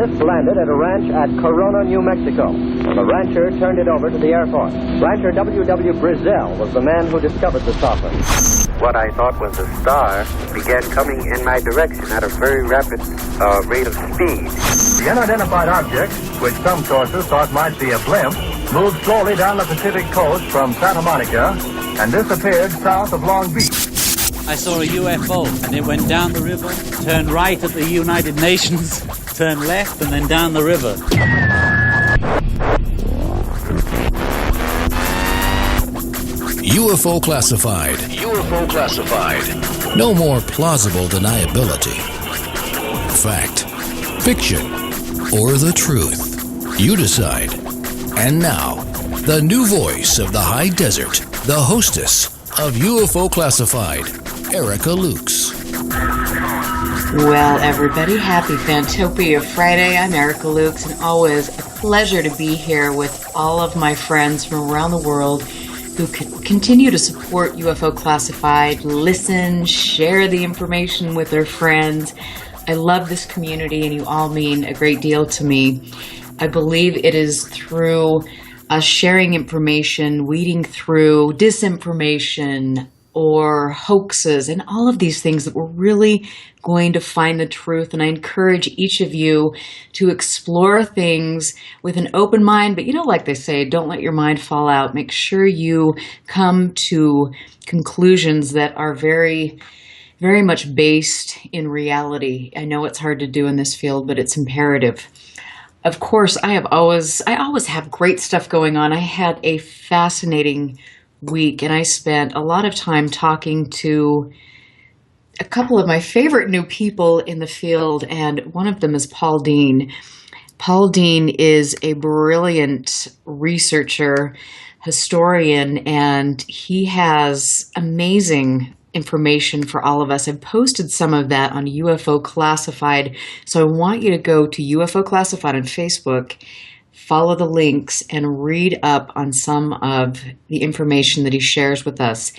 This landed at a ranch at Corona, New Mexico. The rancher turned it over to the Air Force. Rancher W.W. Brazil was the man who discovered the saucer. What I thought was a star began coming in my direction at a very rapid rate of speed. The unidentified object, which some sources thought might be a blimp, moved slowly down the Pacific coast from Santa Monica and disappeared south of Long Beach. I saw a UFO, and it went down the river, turned right at the United Nations, turned left, and then down the river. UFO classified. UFO classified. No more plausible deniability. Fact, fiction, or the truth. You decide. And now, the new voice of the high desert, the hostess of UFO Classified, Erica Lukes. Well, everybody, happy Fantopia Friday. I'm Erica Lukes, and always a pleasure to be here with all of my friends from around the world who continue to support UFO Classified, listen, share the information with their friends. I love this community, and you all mean a great deal to me. I believe it is through us sharing information, weeding through disinformation or hoaxes and all of these things that we're really going to find the truth. And I encourage each of you to explore things with an open mind. But like they say, don't let your mind fall out. Make sure you come to conclusions that are very, very much based in reality. I know it's hard to do in this field, but it's imperative. Of course, I always have great stuff going on. I had a fascinating week, and I spent a lot of time talking to a couple of my favorite new people in the field, and one of them is Paul Dean. Paul Dean is a brilliant researcher, historian, and he has amazing information for all of us. I've posted some of that on UFO Classified, so I want you to go to UFO Classified on Facebook, follow the links, and read up on some of the information that he shares with us.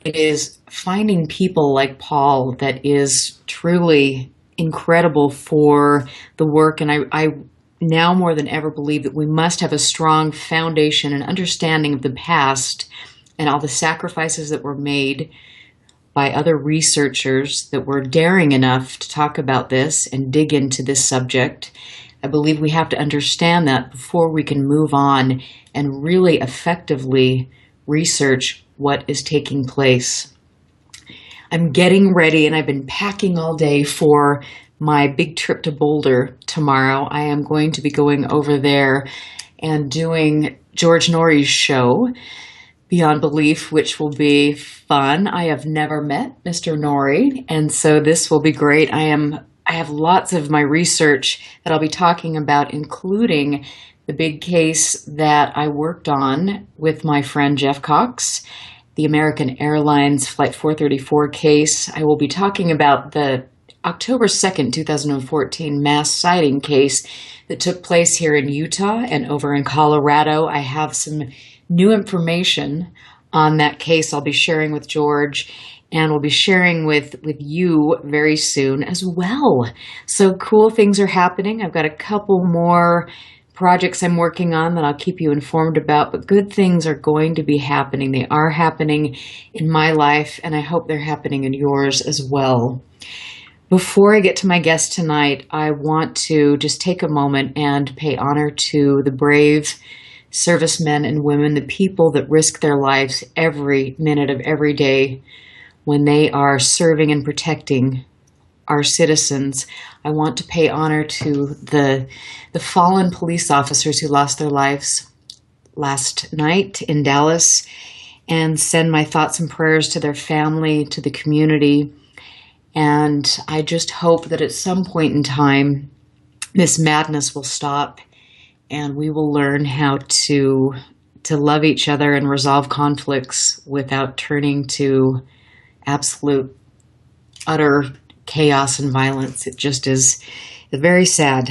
It is finding people like Paul that is truly incredible for the work, and I now more than ever believe that we must have a strong foundation and understanding of the past and all the sacrifices that were made by other researchers that were daring enough to talk about this and dig into this subject. I believe we have to understand that before we can move on and really effectively research what is taking place. I'm getting ready, and I've been packing all day for my big trip to Boulder tomorrow. I am going to be going over there and doing George Norrie's show, Beyond Belief, which will be fun. I have never met Mr. Norrie, and so this will be great. I have lots of my research that I'll be talking about, including the big case that I worked on with my friend Jeff Cox, the American Airlines Flight 434 case. I will be talking about the October 2nd, 2014 mass sighting case that took place here in Utah and over in Colorado. I have some new information on that case I'll be sharing with George, and we'll be sharing with you very soon as well. So cool things are happening. I've got a couple more projects I'm working on that I'll keep you informed about, but good things are going to be happening. They are happening in my life, and I hope they're happening in yours as well. Before I get to my guest tonight, I want to just take a moment and pay honor to the brave servicemen and women, the people that risk their lives every minute of every day when they are serving and protecting our citizens. I want to pay honor to the fallen police officers who lost their lives last night in Dallas, and send my thoughts and prayers to their family, to the community. And I just hope that at some point in time, this madness will stop and we will learn how to love each other and resolve conflicts without turning to absolute, utter chaos and violence. It just is a very sad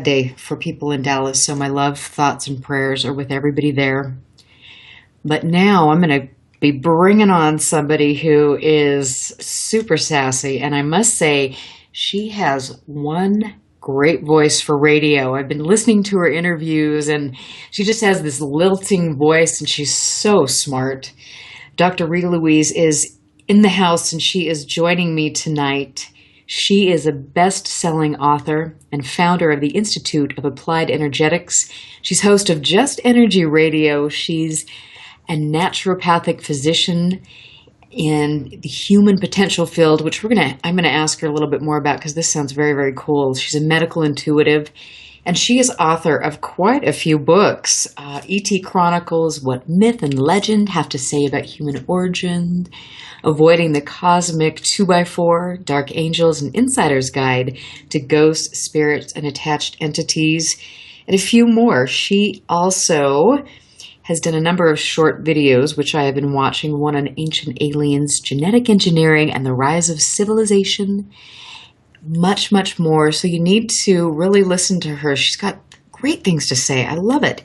day for people in Dallas. So my love, thoughts, and prayers are with everybody there. But now I'm going to be bringing on somebody who is super sassy. And I must say, she has one great voice for radio. I've been listening to her interviews, and she just has this lilting voice, and she's so smart. Dr. Rita Louise is in the house, and she is joining me tonight. She is a best-selling author and founder of the Institute of Applied Energetics. She's host of Just Energy Radio. She's a naturopathic physician in the human potential field, which I'm gonna ask her a little bit more about because this sounds very, very cool. She's a medical intuitive, and she is author of quite a few books. E.T. Chronicles, What Myth and Legend Have to Say About Human Origin, Avoiding the Cosmic 2x4, Dark Angels, and Insider's Guide to Ghosts, Spirits, and Attached Entities, and a few more. She also has done a number of short videos, which I have been watching, one on ancient aliens, genetic engineering, and the rise of civilization. Much, much more. So you need to really listen to her. She's got great things to say. I love it.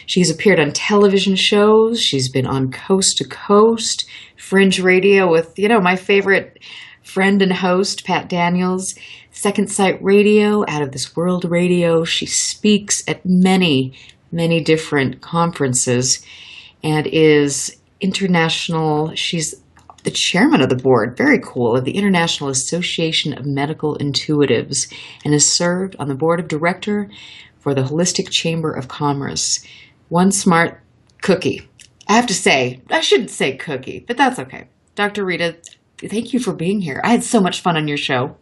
She's appeared on television shows. She's been on Coast to Coast, Fringe Radio with, my favorite friend and host, Pat Daniels, Second Sight Radio, Out of This World Radio. She speaks at many different conferences and is international. She's the chairman of the board, very cool, of the International Association of Medical Intuitives, and has served on the board of director for the Holistic Chamber of Commerce. One smart cookie. I have to say, I shouldn't say cookie, but that's okay. Dr. Rita, thank you for being here. I had so much fun on your show.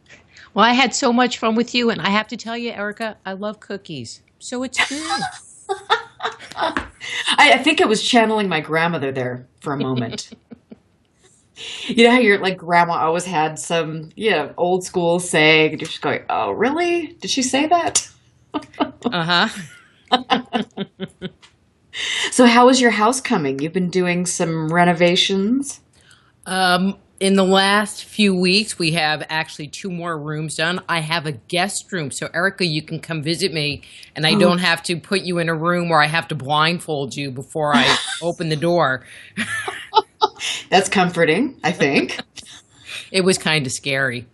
Well, I had so much fun with you, and I have to tell you, Erica, I love cookies. So it's good. I think I was channeling my grandmother there for a moment. You know how your grandma always had some, old school saying, and you're just going, oh, really? Did she say that? Uh-huh. So how is your house coming? You've been doing some renovations? In the last few weeks, we have actually 2 more rooms done. I have a guest room. So, Erica, you can come visit me, and I don't have to put you in a room where I have to blindfold you before I open the door. That's comforting, I think. It was kind of scary.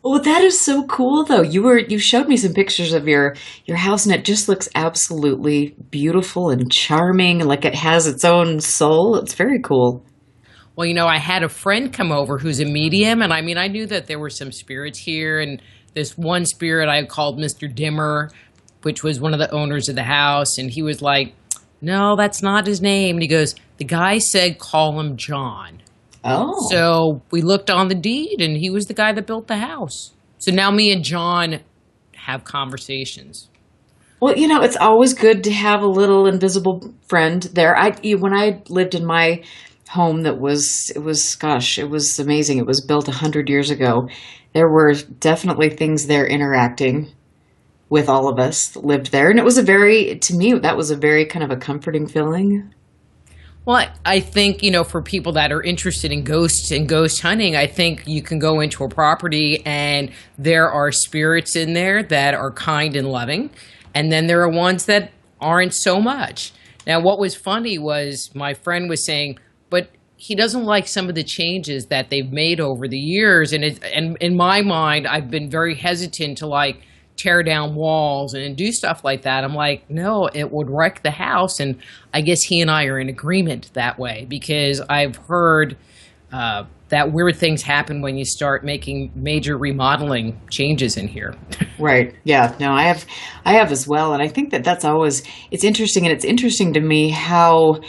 Well, that is so cool, though. You showed me some pictures of your house, and it just looks absolutely beautiful and charming, like it has its own soul. It's very cool. Well, I had a friend come over who's a medium, and I knew that there were some spirits here, and this one spirit I called Mr. Dimmer, which was one of the owners of the house, and he was like, no, that's not his name. And he goes, the guy said call him John. Oh. So we looked on the deed, and he was the guy that built the house. So now me and John have conversations. Well, it's always good to have a little invisible friend there. When I lived in my home it was amazing. It was built 100 years ago. There were definitely things there interacting with all of us that lived there. And it was to me, that was a very kind of a comforting feeling. Well, I think, for people that are interested in ghosts and ghost hunting, I think you can go into a property and there are spirits in there that are kind and loving. And then there are ones that aren't so much. Now, what was funny was my friend was saying, but he doesn't like some of the changes that they've made over the years. And in my mind, I've been very hesitant to tear down walls and do stuff like that. I'm like, no, it would wreck the house. And I guess he and I are in agreement that way because I've heard that weird things happen when you start making major remodeling changes in here. Right. Yeah. No, I have as well. And I think that's always, it's interesting. And it's interesting to me how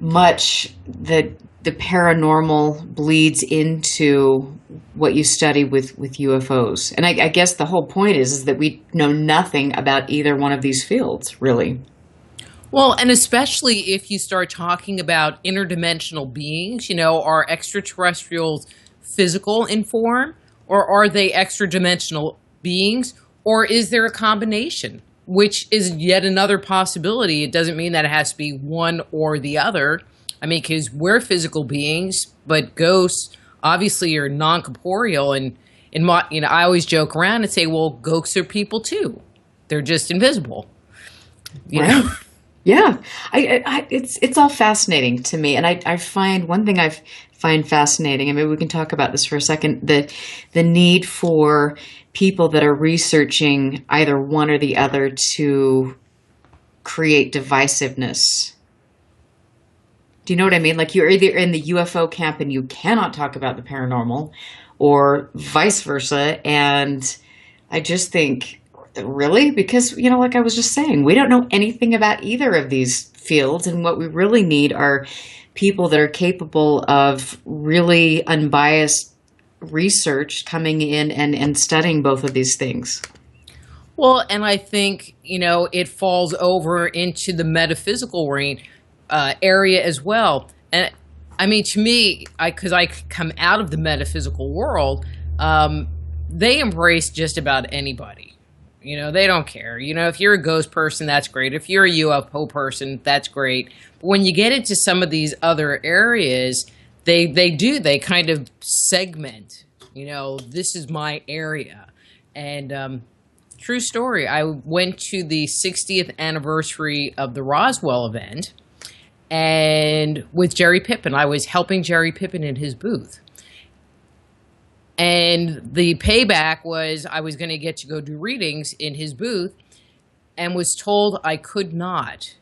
much the paranormal bleeds into what you study with UFOs. And I guess the whole point is that we know nothing about either one of these fields, really. Well, and especially if you start talking about interdimensional beings, are extraterrestrials physical in form, or are they extra-dimensional beings, or is there a combination, which is yet another possibility. It doesn't mean that it has to be one or the other. Because we're physical beings, but ghosts obviously are non-corporeal. And I always joke around and say, well, ghosts are people too. They're just invisible. You know? Yeah. It's all fascinating to me. And I find one thing I've find fascinating. I mean, we can talk about this for a second. The need for people that are researching either one or the other to create divisiveness. Do you know what I mean? Like, you're either in the UFO camp and you cannot talk about the paranormal, or vice versa. And I just think, really? Because, like I was just saying, we don't know anything about either of these fields. And what we really need are people that are capable of really unbiased research coming in and studying both of these things. Well, and I think, it falls over into the metaphysical area as well. And I mean, to me, because I come out of the metaphysical world, they embrace just about anybody. They don't care. If you're a ghost person, that's great. If you're a UFO person, that's great. But when you get into some of these other areas, they kind of segment, this is my area. And true story, I went to the 60th anniversary of the Roswell event, and with Jerry Pippin. I was helping Jerry Pippin in his booth. And the payback was I was going to get to go do readings in his booth, and was told I could not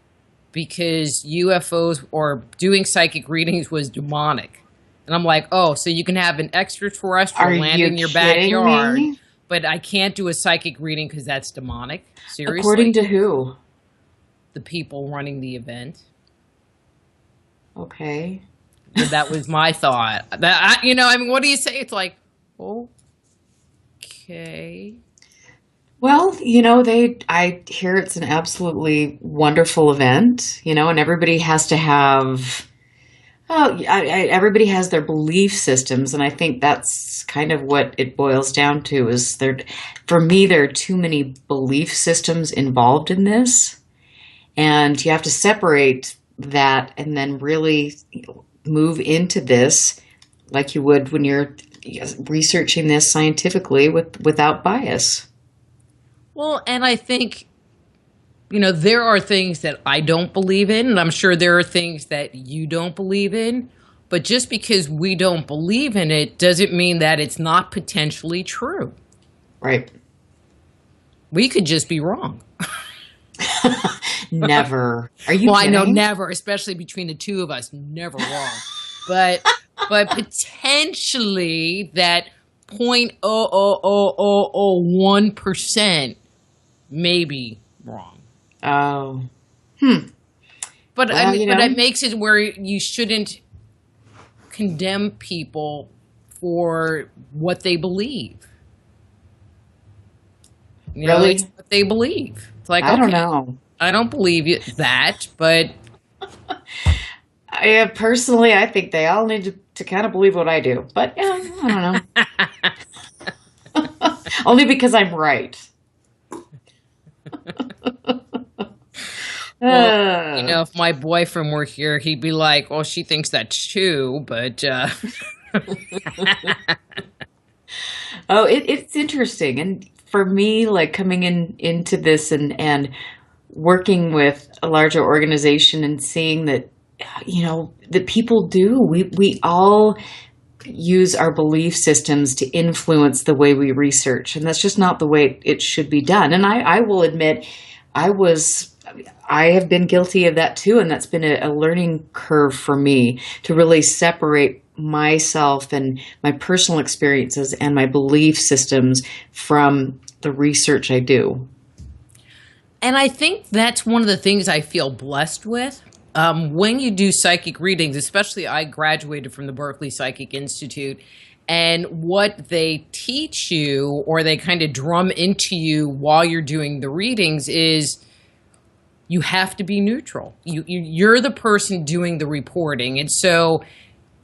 because UFOs or doing psychic readings was demonic. And I'm like, oh, so you can have an extraterrestrial land in your backyard, me? But I can't do a psychic reading because that's demonic? Seriously? According to who? The people running the event. Okay. But that was my thought. What do you say? It's like, okay. Well, I hear it's an absolutely wonderful event, and everybody has to have, everybody has their belief systems. And I think that's kind of what it boils down to is for me, there are too many belief systems involved in this. And you have to separate that and then really move into this like you would when you're researching this scientifically without bias. Well, and I think, there are things that I don't believe in, and I'm sure there are things that you don't believe in, but just because we don't believe in it doesn't mean that it's not potentially true. Right. We could just be wrong. Never. Are you Well, kidding? I know never, especially between the two of us, never wrong. But potentially that 0.00001% may be wrong. Oh. But Well, but it makes it where you shouldn't condemn people for what they believe. Really? It's what they believe. It's like, I don't know. I don't believe that, but personally, I think they all need to kind of believe what I do. But I don't know. Only because I'm right. Well, if my boyfriend were here, he'd be like, "Oh, she thinks that's too," but it's interesting, and for me, like coming into this and working with a larger organization and seeing that, that people do, we all use our belief systems to influence the way we research, and that's just not the way it should be done. And I will admit, I have been guilty of that too, and that's been a learning curve for me to really separate myself and my personal experiences and my belief systems from the research I do. And I think that's one of the things I feel blessed with. When you do psychic readings, especially I graduated from the Berkeley Psychic Institute, and what they teach you or they kind of drum into you while you're doing the readings is you have to be neutral. You're the person doing the reporting. And so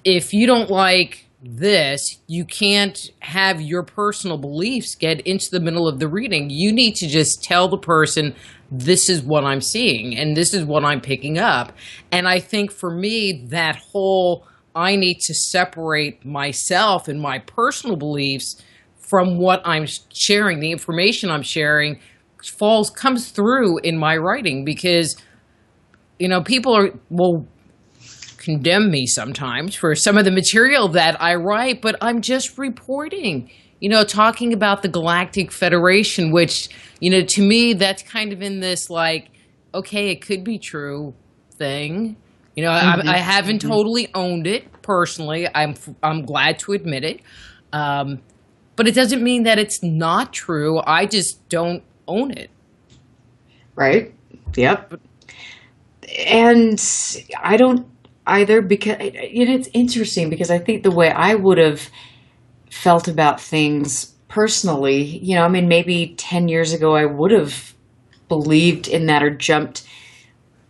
if you don't like this, you can't have your personal beliefs get into the middle of the reading. You need to just tell the person, this is what I'm seeing and this is what I'm picking up. And I think for me, that whole, I need to separate myself and my personal beliefs from what I'm sharing, the information I'm sharing comes through in my writing, because, people will condemn me sometimes for some of the material that I write, but I'm just reporting, talking about the Galactic Federation, which, to me, that's kind of in this like, okay, it could be true thing. I haven't totally owned it personally. I'm glad to admit it. But it doesn't mean that it's not true. I just don't own it. Right. Yep. And I don't either, because it's interesting, because I think the way I would have felt about things personally, maybe 10 years ago I would have believed in that or jumped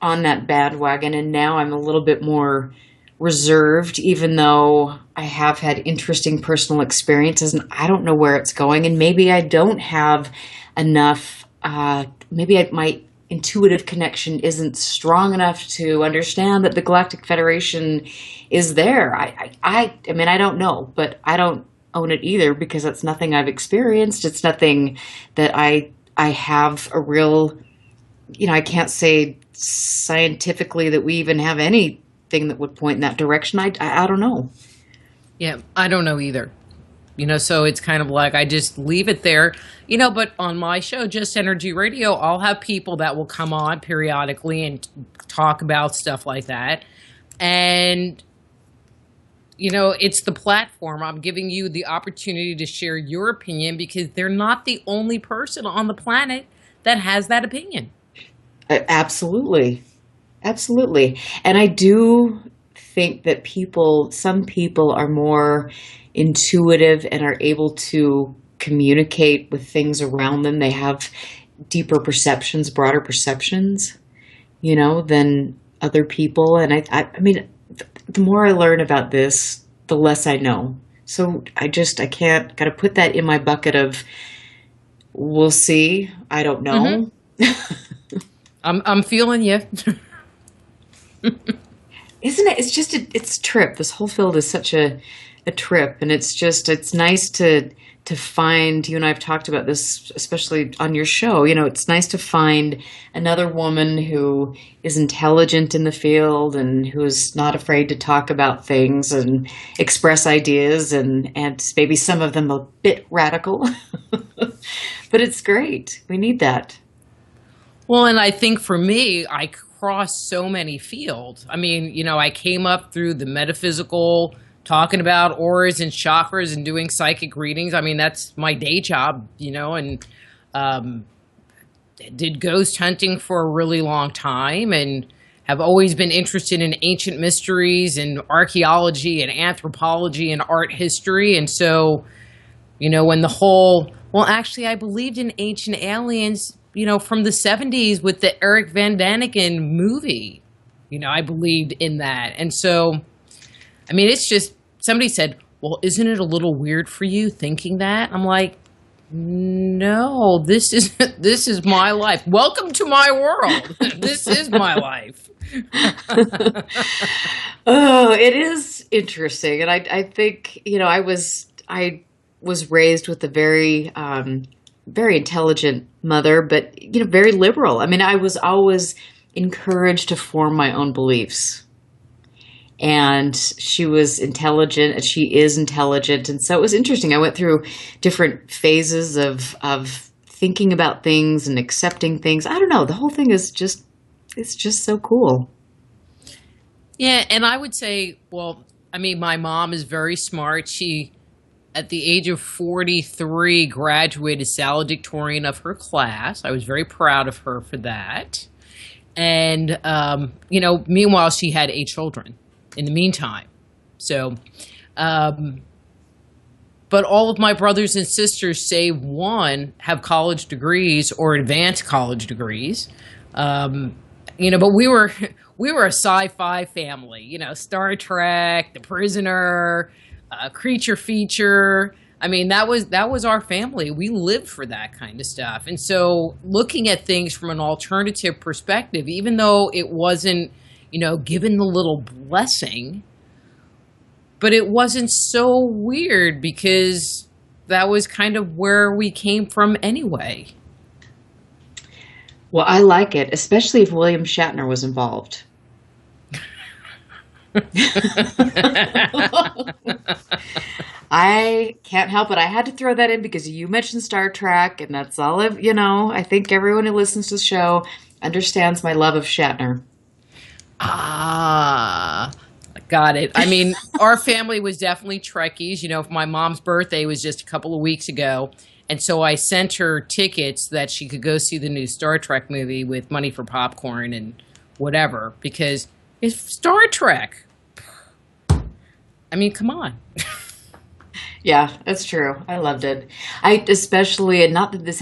on that bandwagon, and now I'm a little bit more reserved, even though I have had interesting personal experiences, and I don't know where it's going, and maybe I don't have enough, my intuitive connection isn't strong enough to understand that the Galactic Federation is there. I don't know, but I don't own it either, because it's nothing I've experienced. It's nothing that I have a real, I can't say scientifically that we even have anything that would point in that direction. I don't know. Yeah, I don't know either. So it's kind of like I just leave it there, but on my show, Just Energy Radio, I'll have people that will come on periodically and talk about stuff like that. And, it's the platform. I'm giving you the opportunity to share your opinion, because they're not the only person on the planet that has that opinion. Absolutely. Absolutely. And I do think that some people are more intuitive and are able to communicate with things around them. They have deeper perceptions, broader perceptions, than other people. And the more I learn about this, the less I know. So I got to put that in my bucket of, we'll see. I don't know. Mm-hmm. I'm feeling you. Isn't it? It's just it's a trip. This whole field is such a trip, and it's nice to find. You and I have talked about this, especially on your show. It's nice to find another woman who is intelligent in the field and who is not afraid to talk about things and express ideas, and maybe some of them a bit radical, but it's great. We need that. Well, and I think for me, I crossed so many fields. I came up through the metaphysical, talking about auras and chakras and doing psychic readings. That's my day job, and did ghost hunting for a really long time, and have always been interested in ancient mysteries and archaeology and anthropology and art history. And so, when I believed in ancient aliens, from the 70s with the Eric Van Daniken movie. I believed in that. And so, it's just, somebody said, well, isn't it a little weird for you thinking that? I'm like, no, this is my life. Welcome to my world. This is my life. Oh, it is interesting. And I think, I was raised with a very intelligent mother, but, very liberal. I was always encouraged to form my own beliefs. And she was intelligent, and she is intelligent. And so it was interesting. I went through different phases of thinking about things and accepting things. I don't know. The whole thing is it's just so cool. Yeah. And I would say, my mom is very smart. She, at the age of 43, graduated salutatorian of her class. I was very proud of her for that. And, meanwhile, she had 8 children in the meantime. So, but all of my brothers and sisters, save one, have college degrees or advanced college degrees. But we were a sci-fi family, Star Trek, The Prisoner, Creature Feature. That was our family. We lived for that kind of stuff. And so looking at things from an alternative perspective, even though it wasn't, given the little blessing, but it wasn't so weird, because that was kind of where we came from anyway. Well, I like it, especially if William Shatner was involved. I can't help it. I had to throw that in because you mentioned Star Trek, and that's all I think everyone who listens to the show understands my love of Shatner. Ah, got it. I mean, our family was definitely Trekkies. My mom's birthday was just a couple of weeks ago. And so I sent her tickets that she could go see the new Star Trek movie with money for popcorn and whatever, because it's Star Trek. I mean, come on. Yeah, that's true. I loved it. I especially, and not that this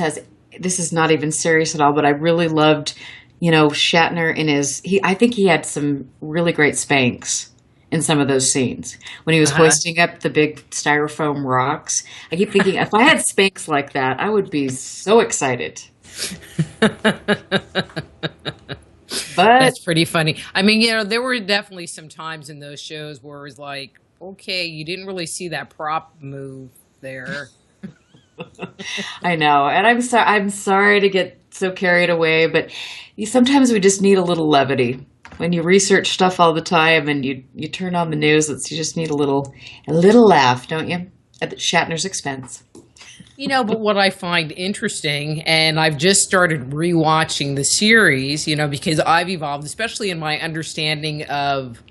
is not even serious at all, but I really loved, Shatner in I think he had some really great Spanx in some of those scenes when he was hoisting up the big styrofoam rocks. I keep thinking, if I had Spanx like that, I would be so excited. But that's pretty funny. I mean, there were definitely some times in those shows where it was like, okay, you didn't really see that prop move there. I know, and I'm sorry to get so carried away, but sometimes we just need a little levity. When you research stuff all the time and you turn on the news, you just need a little laugh, don't you? At Shatner's expense. But what I find interesting, and I've just started rewatching the series, because I've evolved, especially in my understanding of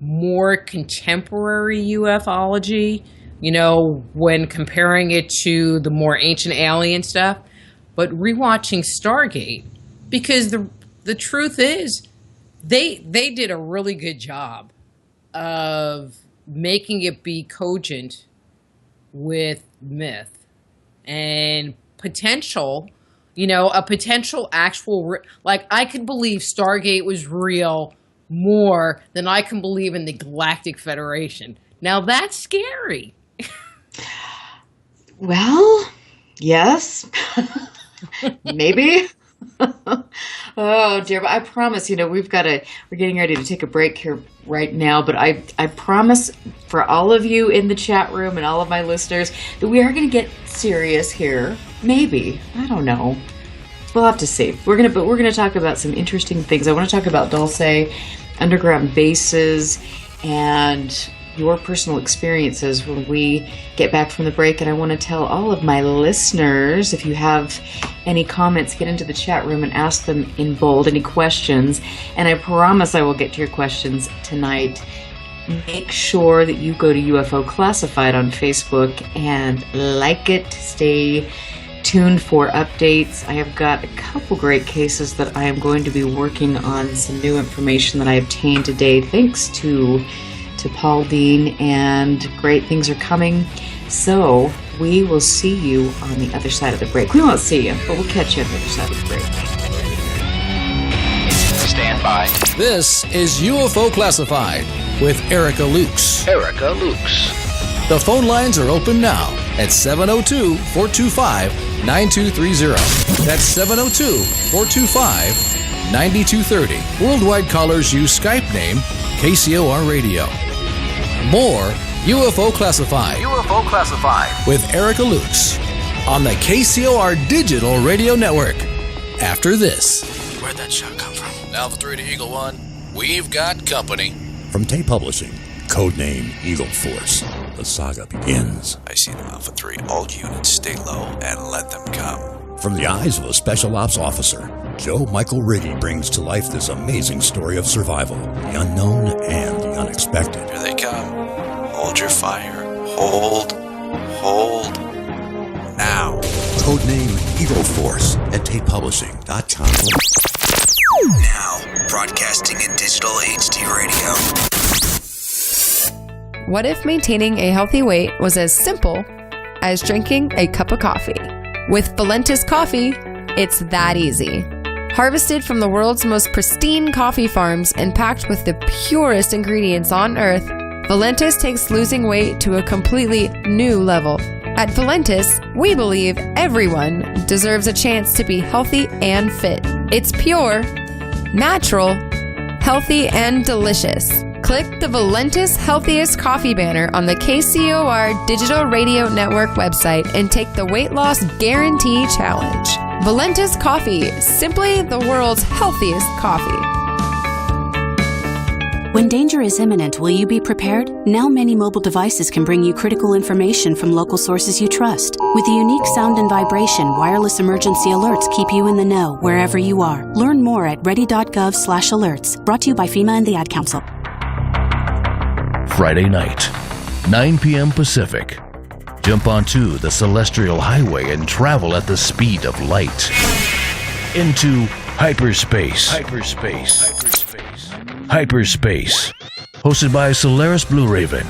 more contemporary ufology, when comparing it to the more ancient alien stuff, but rewatching Stargate, because the truth is they did a really good job of making it be cogent with myth and potential, a potential actual, like I could believe Stargate was real more than I can believe in the Galactic Federation. Now that's scary. Well, yes, maybe. Oh dear, but I promise, we're getting ready to take a break here right now, but I promise for all of you in the chat room and all of my listeners that we are going to get serious here. Maybe. I don't know. We'll have to see. We're going to talk about some interesting things. I want to talk about Dulce, underground bases, and your personal experiences when we get back from the break. And I want to tell all of my listeners, if you have any comments, get into the chat room and ask them in bold, any questions. And I promise I will get to your questions tonight. Make sure that you go to UFO Classified on Facebook and like it. Stay tuned for updates. I have got a couple great cases that I am going to be working on, some new information that I obtained today thanks to Paul Dean, and great things are coming. So we will see you on the other side of the break. We won't see you, but we'll catch you on the other side of the break. Stand by. This is UFO Classified with Erica Lukes. Erica Lukes. The phone lines are open now at 702-425-9230. That's 702-425-9230. Worldwide callers use Skype name KCOR Radio. More UFO Classified. UFO Classified with Erica Lukes on the KCOR Digital Radio Network. After this. Where'd that shot come from? Alpha 3 to Eagle 1. We've got company. From Tay Publishing, codename Eagle Force, the saga begins. I see them, Alpha 3. All units stay low and let them come. From the eyes of a special ops officer, Joe Michael Riggy brings to life this amazing story of survival, the unknown and the unexpected. Here they come. Hold your fire. Hold. Now. Codename Eagle Force at TatePublishing.com. Now, broadcasting in digital HD radio. What if maintaining a healthy weight was as simple as drinking a cup of coffee? With Valentis Coffee, it's that easy. Harvested from the world's most pristine coffee farms and packed with the purest ingredients on earth, Valentis takes losing weight to a completely new level. At Valentis, we believe everyone deserves a chance to be healthy and fit. It's pure, natural, healthy, and delicious. Click the Valentis Healthiest Coffee banner on the KCOR Digital Radio Network website and take the Weight Loss Guarantee Challenge. Valentis Coffee, simply the world's healthiest coffee. When danger is imminent, will you be prepared? Now many mobile devices can bring you critical information from local sources you trust. With the unique sound and vibration, wireless emergency alerts keep you in the know wherever you are. Learn more at ready.gov/alerts. Brought to you by FEMA and the Ad Council. Friday night, 9 p.m. Pacific. Jump onto the Celestial Highway and travel at the speed of light. Into hyperspace. Hyperspace, hosted by Solaris Blue Raven.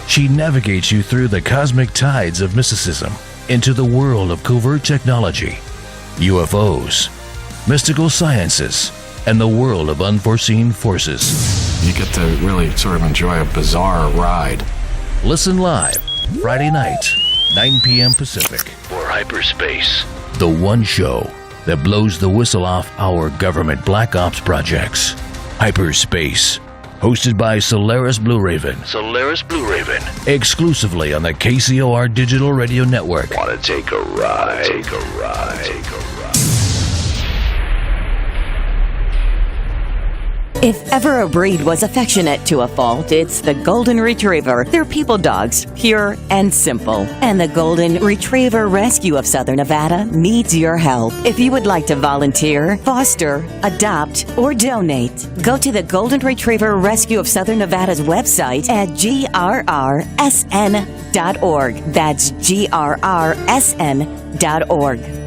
She navigates you through the cosmic tides of mysticism into the world of covert technology, UFOs, mystical sciences, and the world of unforeseen forces. You get to really sort of enjoy a bizarre ride. Listen live, Friday night, 9 p.m. Pacific, for Hyperspace, the one show that blows the whistle off our government black ops projects. Hyperspace, hosted by Solaris Blue Raven. Exclusively on the KCOR Digital Radio Network. Want to take a ride? If ever a breed was affectionate to a fault, it's the Golden Retriever. They're people dogs, pure and simple. And the Golden Retriever Rescue of Southern Nevada needs your help. If you would like to volunteer, foster, adopt, or donate, go to the Golden Retriever Rescue of Southern Nevada's website at grrsn.org. That's grrsn.org.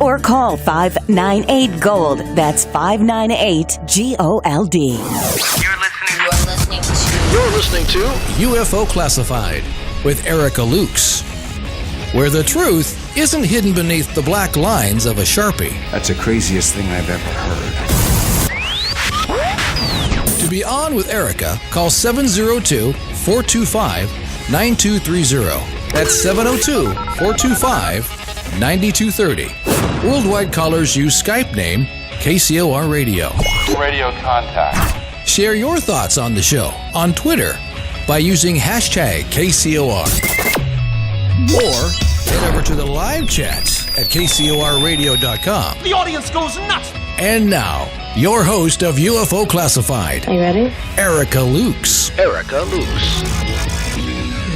Or call 598-GOLD. That's 598-GOLD. You're listening to UFO Classified with Erica Lukes, where the truth isn't hidden beneath the black lines of a Sharpie. That's the craziest thing I've ever heard. To be on with Erica, call 702-425-9230. That's 702-425-9230. Worldwide callers use Skype name KCOR Radio. Radio contact. Share your thoughts on the show on Twitter by using hashtag KCOR. Or head over to the live chats at KCORradio.com. The audience goes nuts. And now, your host of UFO Classified. Are you ready? Erica Lukes.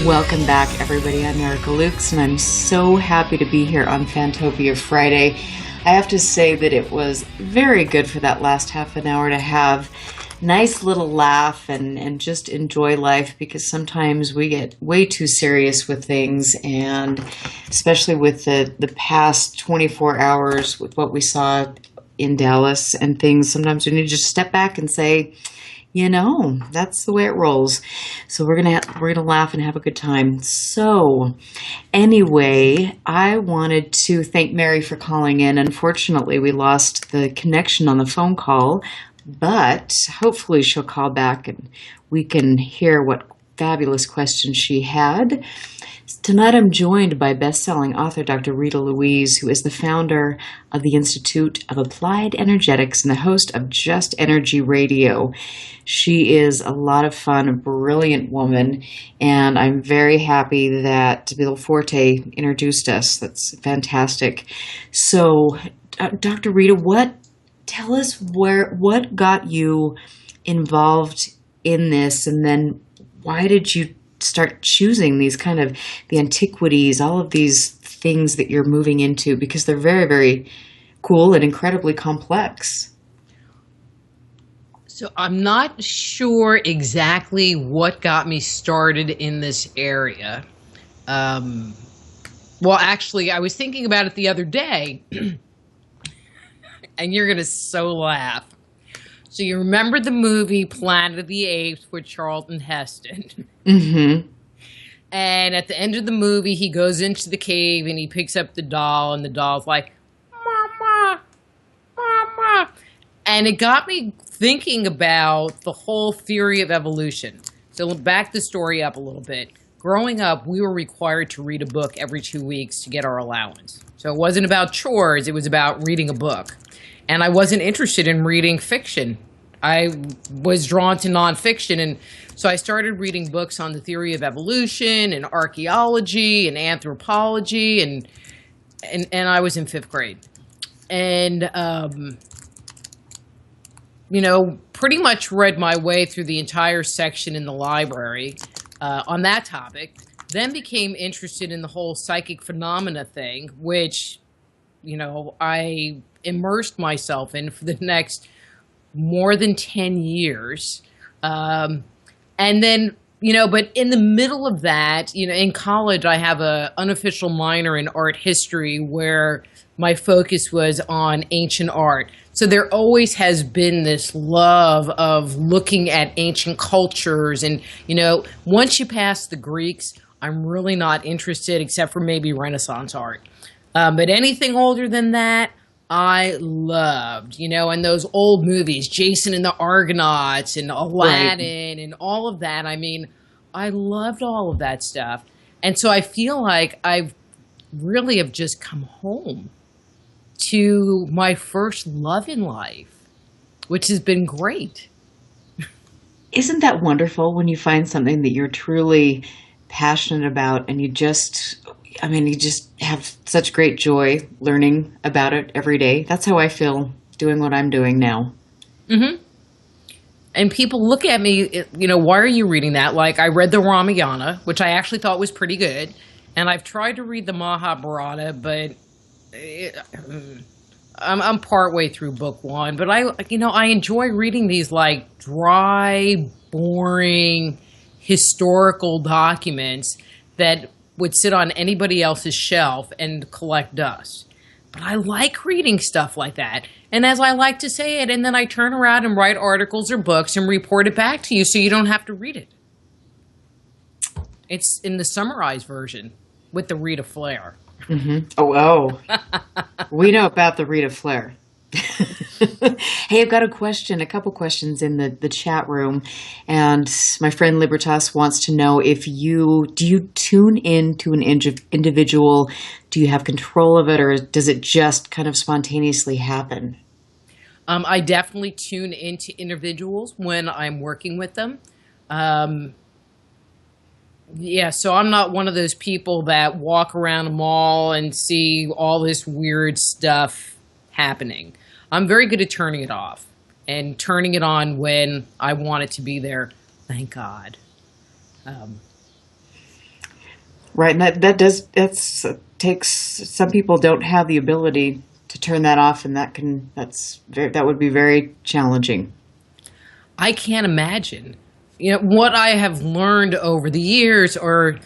Welcome back, everybody. I'm Erica Lukes, and I'm so happy to be here on Fantopia Friday. I have to say that it was very good for that last half an hour to have nice little laugh and just enjoy life, because sometimes we get way too serious with things, and especially with the past 24 hours with what we saw in Dallas and things, sometimes we need to just step back and say, you know, that's the way it rolls. So we're gonna laugh and have a good time. So anyway, I wanted to thank Mary for calling in. Unfortunately, we lost the connection on the phone call, but hopefully she'll call back and we can hear what fabulous questions she had. Tonight I'm joined by best-selling author Dr. Rita Louise, who is the founder of the Institute of Applied Energetics and the host of Just Energy Radio. She is a lot of fun, a brilliant woman, and I'm very happy that Bill Forte introduced us. That's fantastic. So, Dr. Rita, tell us what got you involved in this, and then why did you start choosing these kind of the antiquities, all of these things that you're moving into, because they're very, very cool and incredibly complex. So I'm not sure exactly what got me started in this area. Well, actually, I was thinking about it the other day, and you're going to so laugh. So you remember the movie Planet of the Apes with Charlton Heston? Mm-hmm. And at the end of the movie, he goes into the cave and he picks up the doll, and the doll's like, Mama, Mama. And it got me thinking about the whole theory of evolution. So back the story up a little bit. Growing up, we were required to read a book every 2 weeks to get our allowance. So it wasn't about chores, it was about reading a book. And I wasn't interested in reading fiction. I was drawn to nonfiction, and so I started reading books on the theory of evolution and archaeology and anthropology, and I was in 5th grade. And pretty much read my way through the entire section in the library on that topic. Then became interested in the whole psychic phenomena thing, which, I immersed myself in for the next more than 10 years. And then, but in the middle of that, in college, I have a unofficial minor in art history where my focus was on ancient art. So there always has been this love of looking at ancient cultures. And, once you pass the Greeks, I'm really not interested except for maybe Renaissance art. But anything older than that, I loved, and those old movies, Jason and the Argonauts and Aladdin and all of that. I mean, I loved all of that stuff. And so I feel like I've really have just come home to my first love in life, which has been great. Isn't that wonderful when you find something that you're truly passionate about and you just have such great joy learning about it every day? That's how I feel doing what I'm doing now. Mm-hmm. And people look at me, why are you reading that? Like, I read the Ramayana, which I actually thought was pretty good. And I've tried to read the Mahabharata, but I'm partway through book one. But I enjoy reading these like dry, boring, historical documents that would sit on anybody else's shelf and collect dust. But I like reading stuff like that. And as I like to say it, and then I turn around and write articles or books and report it back to you so you don't have to read it. It's in the summarized version with the Rita flair. Mm-hmm. Oh. We know about the Rita flair. Hey, I've got a couple questions in the chat room, and my friend Libertas wants to know do you tune in to an individual? Do you have control of it, or does it just kind of spontaneously happen? I definitely tune into individuals when I'm working with them. So I'm not one of those people that walk around a mall and see all this weird stuff happening. I'm very good at turning it off and turning it on when I want it to be there. Thank God. Right, and that takes, some people don't have the ability to turn that off, and that would be very challenging. I can't imagine. What I have learned over the years are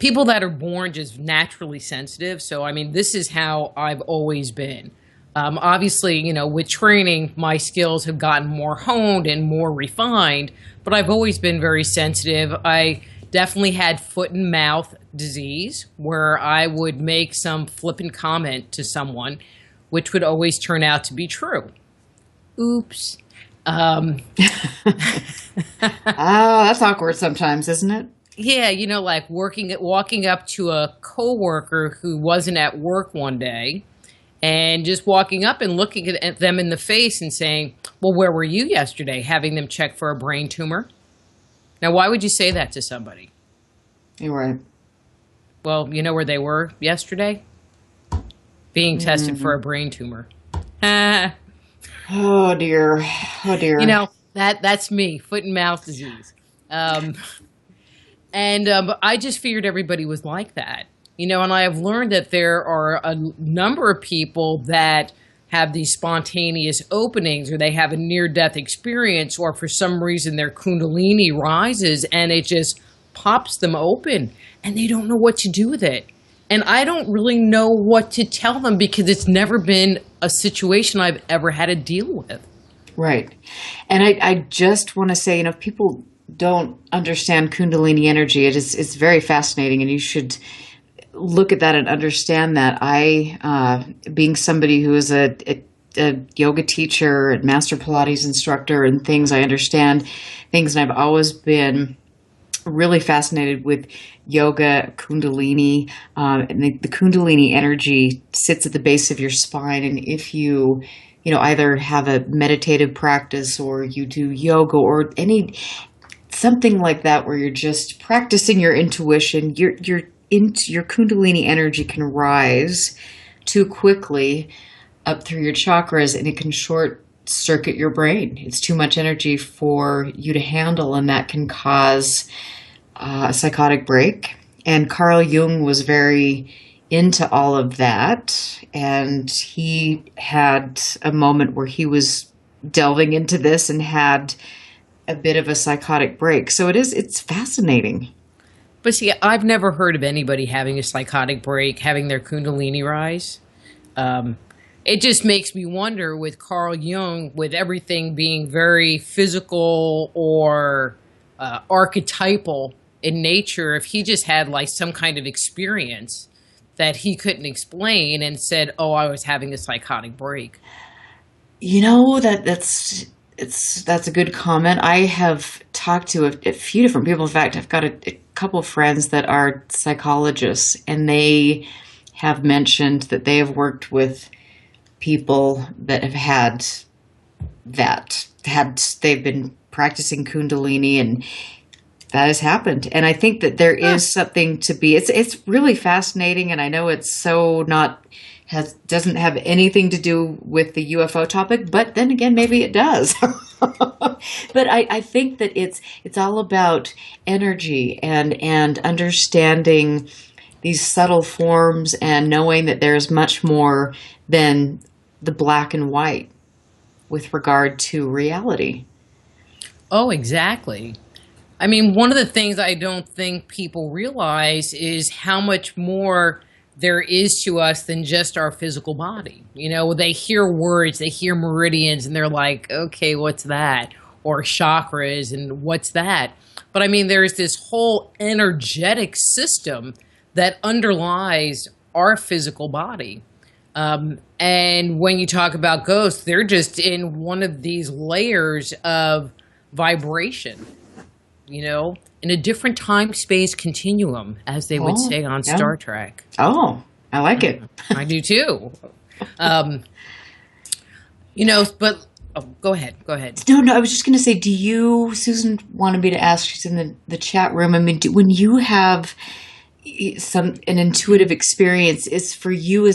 people that are born just naturally sensitive. So, this is how I've always been. Obviously, with training, my skills have gotten more honed and more refined, but I've always been very sensitive. I definitely had foot and mouth disease where I would make some flippant comment to someone, which would always turn out to be true. Oops. That's awkward sometimes, isn't it? Yeah, like walking up to a coworker who wasn't at work one day and just walking up and looking at them in the face and saying, well, where were you yesterday? Having them check for a brain tumor. Now, why would you say that to somebody? You're right. Well, you know where they were yesterday? Being tested for a brain tumor. Oh, dear. Oh, dear. That's me, foot and mouth disease. But I just figured everybody was like that. And I have learned that there are a number of people that have these spontaneous openings, or they have a near-death experience, or for some reason their kundalini rises and it just pops them open and they don't know what to do with it. And I don't really know what to tell them because it's never been a situation I've ever had to deal with. Right. And I just want to say, if people don't understand kundalini energy, it's very fascinating, and you should look at that and understand that. Being somebody who is a yoga teacher and master Pilates instructor and things, I understand things, and I've always been really fascinated with yoga, kundalini, and the kundalini energy sits at the base of your spine. And if you either have a meditative practice or you do yoga or something like that, where you're just practicing your intuition, your kundalini energy can rise too quickly up through your chakras, and it can short circuit your brain. It's too much energy for you to handle, and that can cause a psychotic break. And Carl Jung was very into all of that, and he had a moment where he was delving into this and had a bit of a psychotic break. So it's fascinating. But see, I've never heard of anybody having a psychotic break, having their kundalini rise. It just makes me wonder with Carl Jung, with everything being very physical or archetypal in nature, if he just had like some kind of experience that he couldn't explain and said, "Oh, I was having a psychotic break." You know, that's a good comment. I have talked to a few different people. In fact, I've got a couple of friends that are psychologists, and they have mentioned that they have worked with people that have had they've been practicing Kundalini, and that has happened. And I think that there is something to be, it's really fascinating. And I know it's so doesn't have anything to do with the UFO topic, but then again, maybe it does. But I think that it's all about energy and understanding these subtle forms and knowing that there's much more than the black and white with regard to reality. Oh, exactly. I mean, one of the things I don't think people realize is how much more there is to us than just our physical body. You know, they hear words, they hear meridians, and they're like, okay, what's that? Or chakras, and what's that? But I mean, there's this whole energetic system that underlies our physical body. And when you talk about ghosts, they're just in one of these layers of vibration, you know, in a different time-space continuum, as they would say on Star Trek. Oh, I like it. I do too. You know, but go ahead. No, I was just going to say, do you, Susan wanted me to ask, she's in the chat room. I mean, when you have an intuitive experience, is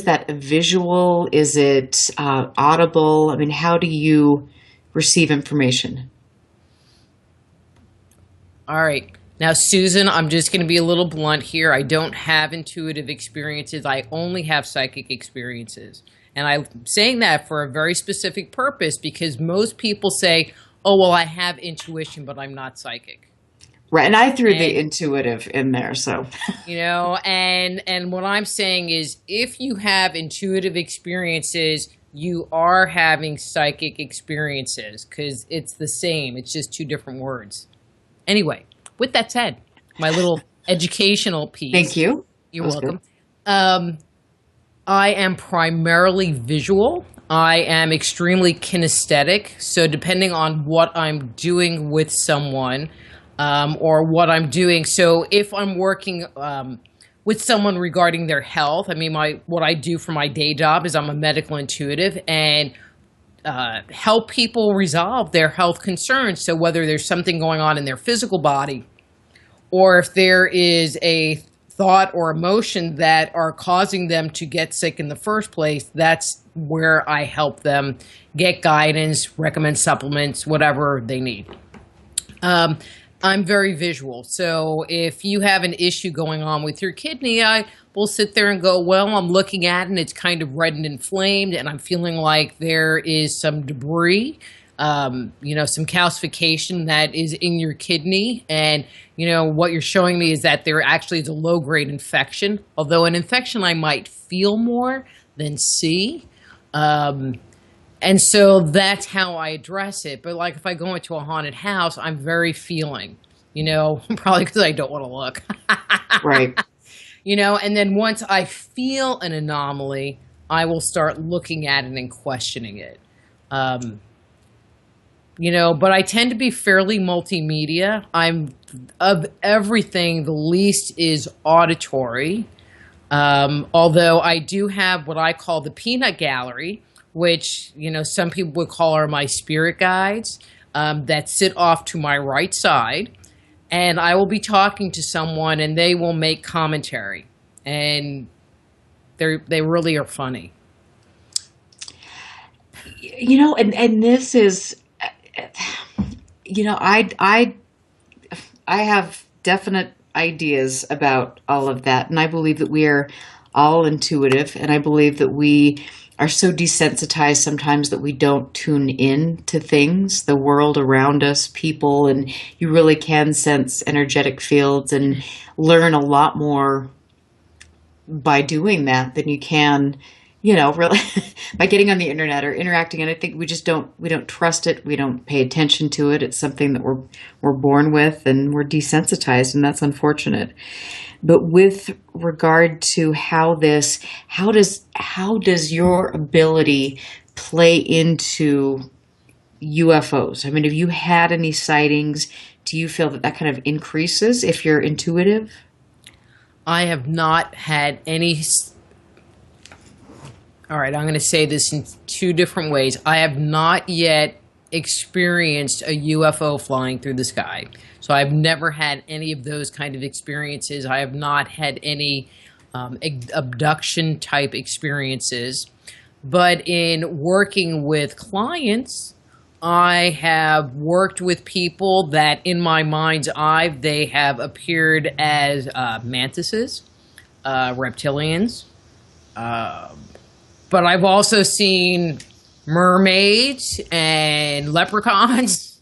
that a visual? Is it audible? I mean, how do you receive information? All right. Now, Susan, I'm just going to be a little blunt here. I don't have intuitive experiences. I only have psychic experiences. And I'm saying that for a very specific purpose, because most people say, oh, well, I have intuition, but I'm not psychic. Right. And I threw the intuitive in there. So, you know, and what I'm saying is, if you have intuitive experiences, you are having psychic experiences, because it's the same. It's just two different words. Anyway, with that said, my little educational piece. Thank you. You're welcome. I am primarily visual. I am extremely kinesthetic. So depending on what I'm doing with someone or what I'm doing. So if I'm working with someone regarding their health, I mean, what I do for my day job is I'm a medical intuitive and help people resolve their health concerns. So whether there's something going on in their physical body, or if there is a thought or emotion that are causing them to get sick in the first place, that's where I help them get guidance, recommend supplements, whatever they need. I'm very visual. So if you have an issue going on with your kidney, I will sit there and go, well, I'm looking at it and it's kind of red and inflamed, and I'm feeling like there is some debris, some calcification that is in your kidney. And, what you're showing me is that there actually is a low-grade infection, although an infection I might feel more than see. And so that's how I address it. But like if I go into a haunted house, I'm very feeling, probably because I don't want to look. Right. And then once I feel an anomaly, I will start looking at it and questioning it. But I tend to be fairly multimedia. I'm, of everything, the least is auditory. Although I do have what I call the peanut gallery, which, some people would call are my spirit guides that sit off to my right side. And I will be talking to someone and they will make commentary. And they really are funny. And this is, I have definite ideas about all of that, and I believe that we are all intuitive, and I believe that we are so desensitized sometimes that we don't tune in to things, the world around us, people, and you really can sense energetic fields and learn a lot more by doing that than you can, really by getting on the internet or interacting. And I think we don't trust it. We don't pay attention to it. It's something that we're born with, and we're desensitized, and that's unfortunate. But with regard to how does your ability play into UFOs? I mean, have you had any sightings? Do you feel that kind of increases if you're intuitive? I have not had any. All right, I'm going to say this in two different ways. I have not yet experienced a UFO flying through the sky. So I've never had any of those kind of experiences. I have not had any abduction type experiences. But in working with clients, I have worked with people that in my mind's eye, they have appeared as mantises, reptilians. But I've also seen mermaids and leprechauns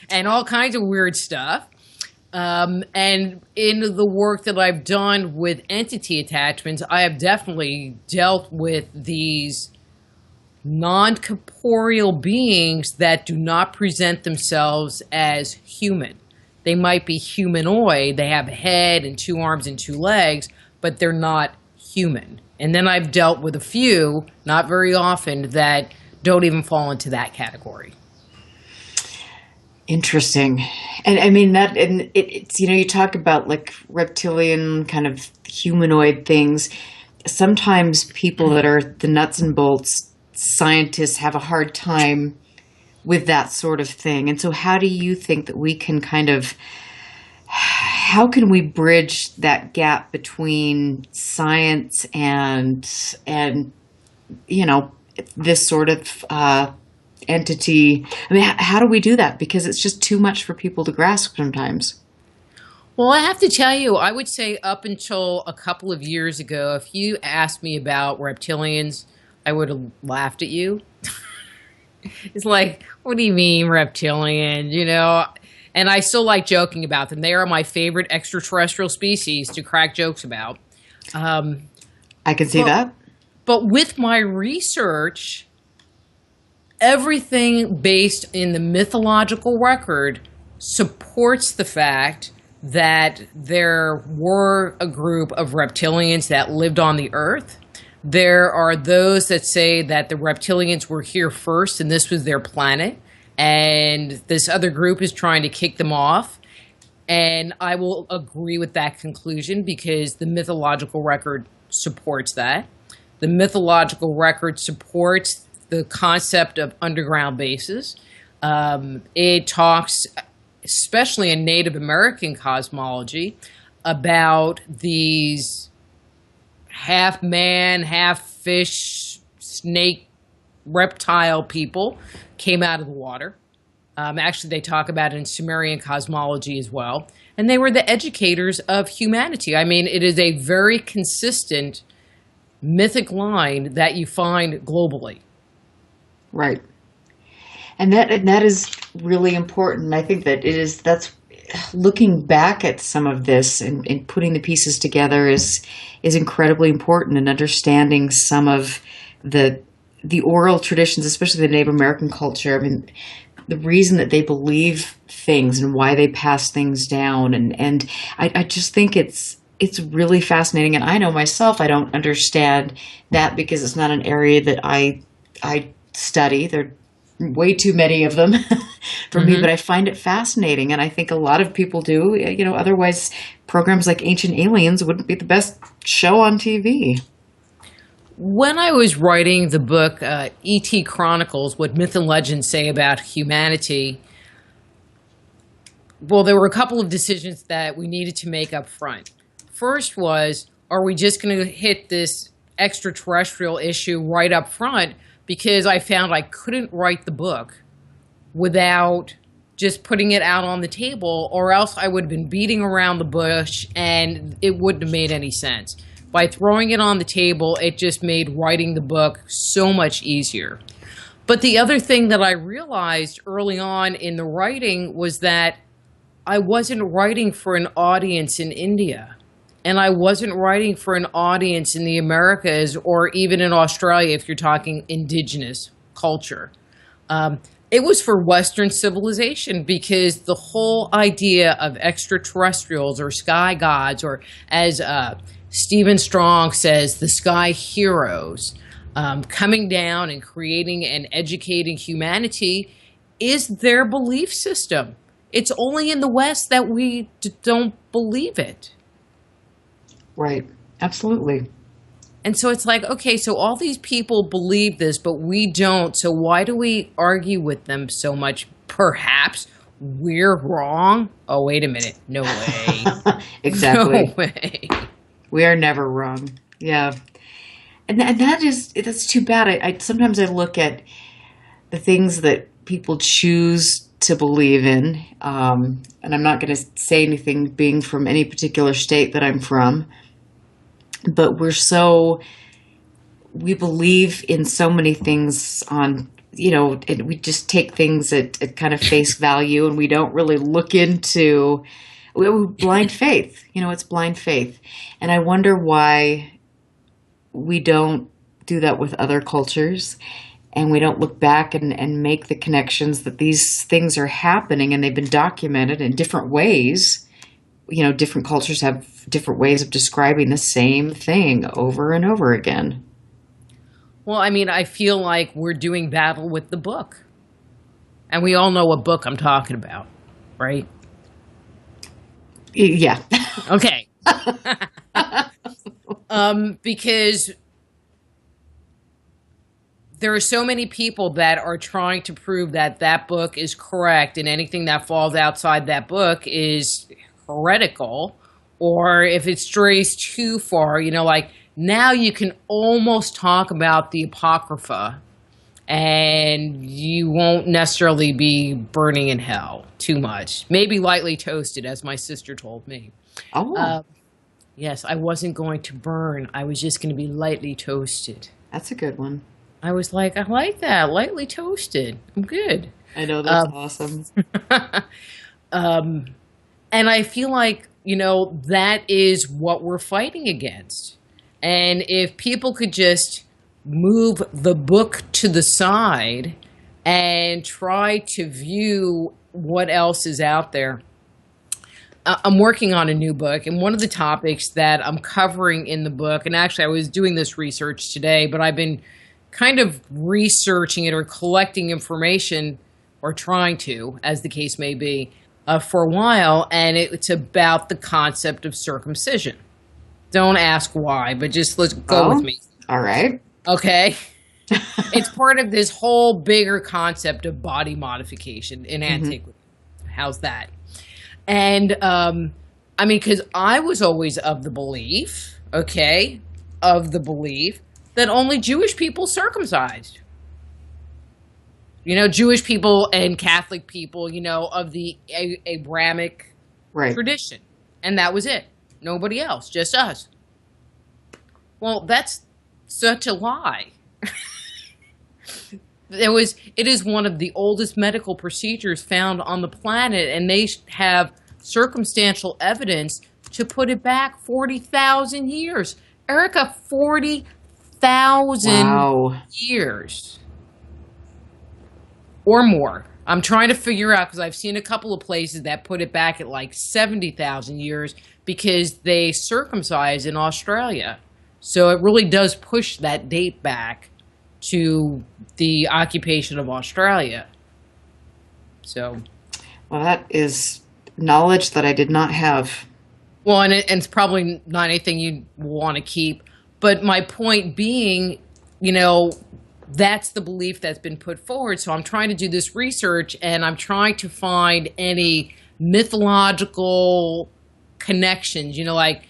and all kinds of weird stuff. And in the work that I've done with entity attachments, I have definitely dealt with these non-corporeal beings that do not present themselves as human. They might be humanoid. They have a head and 2 arms and 2 legs, but they're not human. And then I've dealt with a few, not very often, that don't even fall into that category. Interesting. And I mean it's you talk about like reptilian kind of humanoid things. Sometimes people that are the nuts and bolts scientists have a hard time with that sort of thing. And so how do you think that we can how can we bridge that gap between science and this sort of entity? I mean, how do we do that? Because it's just too much for people to grasp sometimes. Well, I have to tell you, I would say up until a couple of years ago, if you asked me about reptilians, I would have laughed at you. It's like, what do you mean reptilian? And I still like joking about them. They are my favorite extraterrestrial species to crack jokes about. I can see that. But with my research, everything based in the mythological record supports the fact that there were a group of reptilians that lived on the Earth. There are those that say that the reptilians were here first and this was their planet, and this other group is trying to kick them off. And I will agree with that conclusion because the mythological record supports that. The mythological record supports the concept of underground bases. It talks, especially in Native American cosmology, about these half man, half fish, snake, reptile people came out of the water. Actually, they talk about it in Sumerian cosmology as well. And they were the educators of humanity. I mean, it is a very consistent mythic line that you find globally. Right. And that is really important. I think that that's looking back at some of this and putting the pieces together is incredibly important, and understanding some of the oral traditions, especially the Native American culture. I mean, the reason that they believe things and why they pass things down. And I just think it's really fascinating. And I know myself, I don't understand that because it's not an area that I study. There are way too many of them for me, but I find it fascinating. And I think a lot of people do, otherwise programs like Ancient Aliens wouldn't be the best show on TV. When I was writing the book, E.T. Chronicles, What Myth and Legend Say About Humanity, well, there were a couple of decisions that we needed to make up front. First was, are we just going to hit this extraterrestrial issue right up front? because I found I couldn't write the book without just putting it out on the table, or else I would have been beating around the bush and it wouldn't have made any sense. By throwing it on the table, it just made writing the book so much easier. But the other thing that I realized early on in the writing was that I wasn't writing for an audience in India. And I wasn't writing for an audience in the Americas or even in Australia if you're talking indigenous culture. It was for Western civilization, because the whole idea of extraterrestrials or sky gods, or as Stephen Strong says, the sky heroes, coming down and creating and educating humanity, is their belief system. It's only in the West that we don't believe it. Right. Absolutely. And so it's like, okay, so all these people believe this, but we don't. So why do we argue with them so much? Perhaps we're wrong. Oh, wait a minute. No way. Exactly. No way. We are never wrong. Yeah. And that's too bad. I sometimes I look at the things that people choose to believe in, and I'm not going to say anything being from any particular state that I'm from, but we believe in so many things on, and we just take things at kind of face value, and we don't really look into blind faith. It's blind faith. And I wonder why we don't do that with other cultures, and we don't look back and make the connections that these things are happening, and they've been documented in different ways. Different cultures have different ways of describing the same thing over and over again. Well, I mean, I feel like we're doing battle with the book. And we all know what book I'm talking about, right? Yeah. Okay. Because there are so many people that are trying to prove that that book is correct, and anything that falls outside that book is heretical, or if it strays too far, like now you can almost talk about the Apocrypha and you won't necessarily be burning in hell too much. Maybe lightly toasted, as my sister told me. Oh. Yes, I wasn't going to burn. I was just going to be lightly toasted. That's a good one. I was like, I like that. Lightly toasted. I'm good. I know, that's awesome. And I feel like, that is what we're fighting against. And if people could just move the book to the side and try to view what else is out there. I'm working on a new book, and one of the topics that I'm covering in the book, and actually I was doing this research today, but I've been kind of researching it or collecting information, or trying to, as the case may be, for a while, and it's about the concept of circumcision. Don't ask why, but just let's go with me. All right. Okay. It's part of this whole bigger concept of body modification in antiquity. How's that? And, because I was always of the belief that only Jewish people circumcised. Jewish people and Catholic people, of the Abrahamic tradition. And that was it. Nobody else, just us. Well, that's such a lie. It is one of the oldest medical procedures found on the planet, and they have circumstantial evidence to put it back 40,000 years. Erica, 40,000 years. Or more. I'm trying to figure out, because I've seen a couple of places that put it back at like 70,000 years because they circumcised in Australia. So it really does push that date back to the occupation of Australia. So, well, that is knowledge that I did not have. Well, and it's probably not anything you want to keep. But my point being, that's the belief that's been put forward. So I'm trying to do this research, and I'm trying to find any mythological connections, the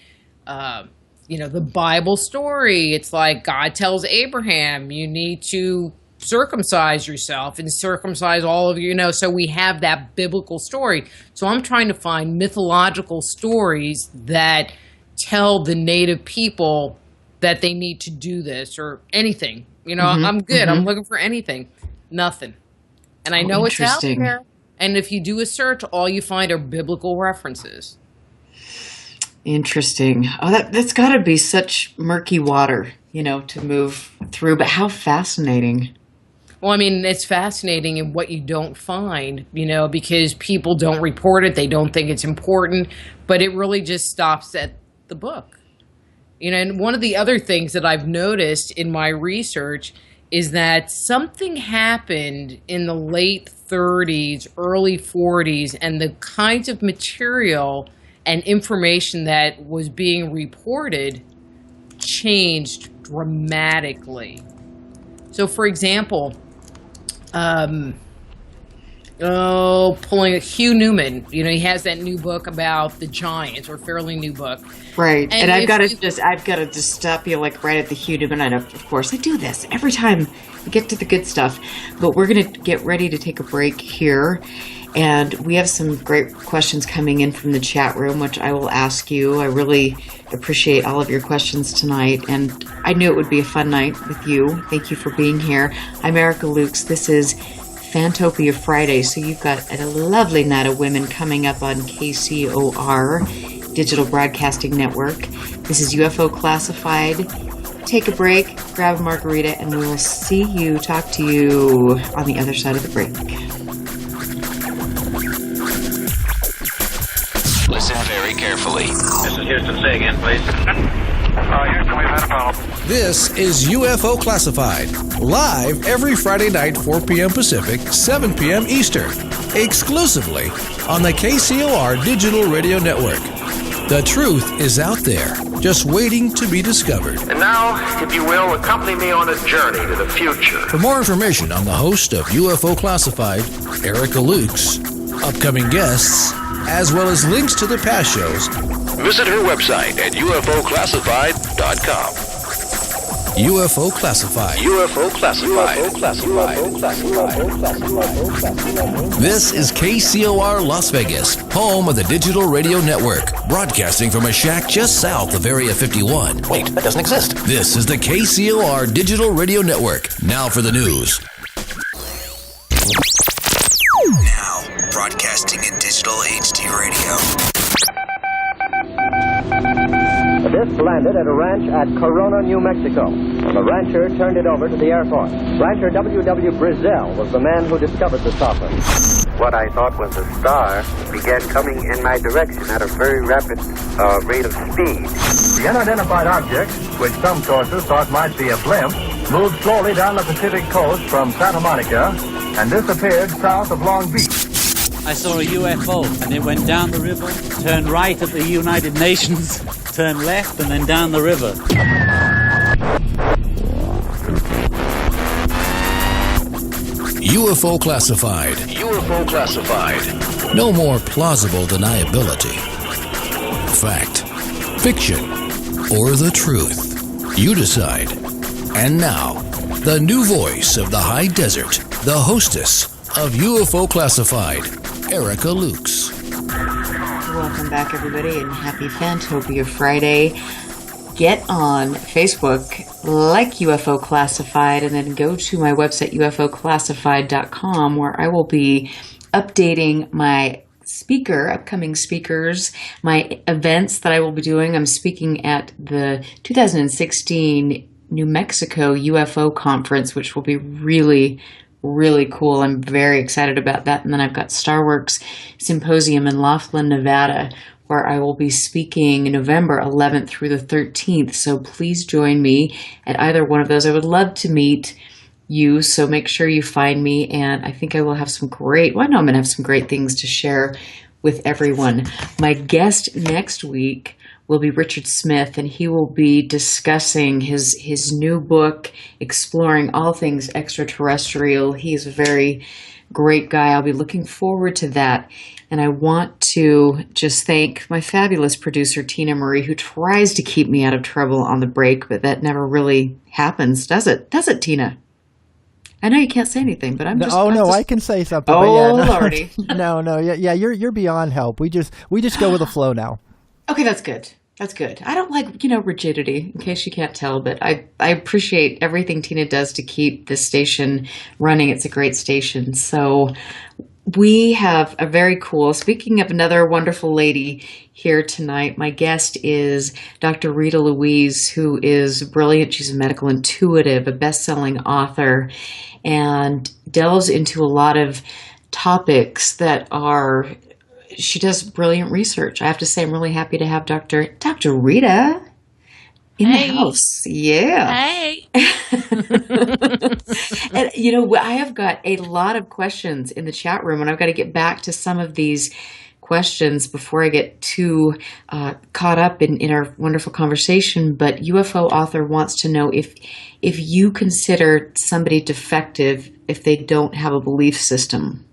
Bible story. It's like God tells Abraham, you need to circumcise yourself and circumcise all of you, so we have that biblical story. So I'm trying to find mythological stories that tell the native people that they need to do this or anything. I'm good. I'm looking for anything. Nothing. And I know it's out there. And if you do a search, all you find are biblical references. Interesting. Oh, that's got to be such murky water, to move through. But how fascinating. Well, I mean, it's fascinating in what you don't find, because people don't report it. They don't think it's important. But it really just stops at the book. And one of the other things that I've noticed in my research is that something happened in the late 30s, early 40s, and the kinds of material and information that was being reported changed dramatically. So, for example, pulling a Hugh Newman, he has that new book about the Giants, or fairly new book. Right. And I've got to just stop you like right at the Hugh Newman. And of course, I do this every time we get to the good stuff. But we're going to get ready to take a break here. And we have some great questions coming in from the chat room, which I will ask you. I really appreciate all of your questions tonight. And I knew it would be a fun night with you. Thank you for being here. I'm Erica Lukes. This is Fantopia Friday. So you've got a lovely night of women coming up on KCOR, Digital Broadcasting Network. This is UFO Classified. Take a break, grab a margarita, and we will talk to you on the other side of the break. Listen very carefully. This is Houston. Say again, please. Houston, we've had a problem. This is UFO Classified, live every Friday night, 4 p.m. Pacific, 7 p.m. Eastern, exclusively on the KCOR Digital Radio Network. The truth is out there, just waiting to be discovered. And now, if you will, accompany me on a journey to the future. For more information on the host of UFO Classified, Erica Lukes, upcoming guests, as well as links to the past shows, visit her website at ufoclassified.com. UFO Classified. UFO Classified. This is KCOR Las Vegas, home of the Digital Radio Network, broadcasting from a shack just south of Area 51. Wait, that doesn't exist. This is the KCOR Digital Radio Network. Now for the news. Now, broadcasting in digital HD radio. The disc landed at a ranch at Corona, New Mexico. The rancher turned it over to the Air Force. Rancher W.W. Brazil was the man who discovered the saucer. What I thought was a star began coming in my direction at a very rapid rate of speed. The unidentified object, which some sources thought might be a blimp, moved slowly down the Pacific coast from Santa Monica and disappeared south of Long Beach. I saw a UFO, and it went down the river, turned right at the United Nations, turned left, and then down the river. UFO Classified. UFO Classified. No more plausible deniability. Fact, fiction, or the truth. You decide. And now, the new voice of the high desert, the hostess of UFO Classified, Erica Lukes. Welcome back, everybody, and happy Fantopia Friday. Get on Facebook, like UFO Classified, and then go to my website, ufoclassified.com, where I will be updating my upcoming speakers, my events that I will be doing. I'm speaking at the 2016 New Mexico UFO Conference, which will be really cool. I'm very excited about that. And then I've got Starworks Symposium in Laughlin, Nevada, where I will be speaking November 11th through the 13th. So please join me at either one of those. I would love to meet you, so make sure you find me. And I think I will have I'm going to have some great things to share with everyone. My guest next week will be Richard Smith, and he will be discussing his new book, exploring all things extraterrestrial. He's a very great guy. I'll be looking forward to that. And I want to just thank my fabulous producer, Tina Marie, who tries to keep me out of trouble on the break, but that never really happens, does it? Does it, Tina? I know you can't say anything, but I'm just. I can say something. Oh, but yeah, Lordy. No. Yeah, you're beyond help. We just go with the flow now. Okay, that's good. That's good. I don't like, rigidity, in case you can't tell, but I appreciate everything Tina does to keep this station running. It's a great station. So we have a very cool, speaking of another wonderful lady here tonight, my guest is Dr. Rita Louise, who is brilliant. She's a medical intuitive, a best-selling author, and delves into a lot of topics that are... She does brilliant research. I have to say, I'm really happy to have Dr. Rita in the house. Yeah. Hey. And, I have got a lot of questions in the chat room, and I've got to get back to some of these questions before I get too caught up in our wonderful conversation. But UFO author wants to know if you consider somebody defective if they don't have a belief system.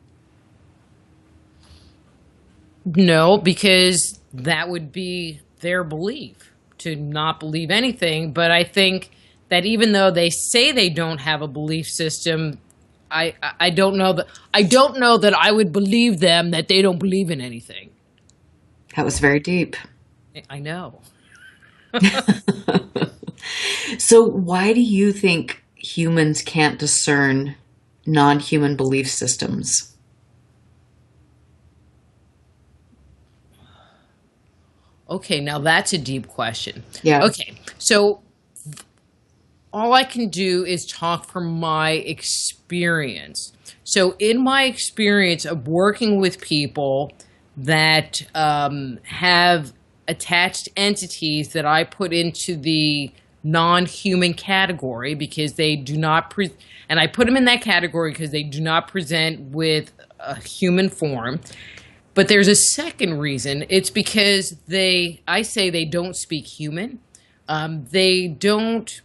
No, because that would be their belief, to not believe anything. But I think that even though they say they don't have a belief system, I don't know that I would believe them that they don't believe in anything. That was very deep. I know. So why do you think humans can't discern non-human belief systems? Okay, now that's a deep question. Yeah. Okay, so all I can do is talk from my experience. So in my experience of working with people that have attached entities that I put into the non-human category because they do not and I put them in that category because they do not present with a human form. But there's a second reason. It's because I say they don't speak human. They don't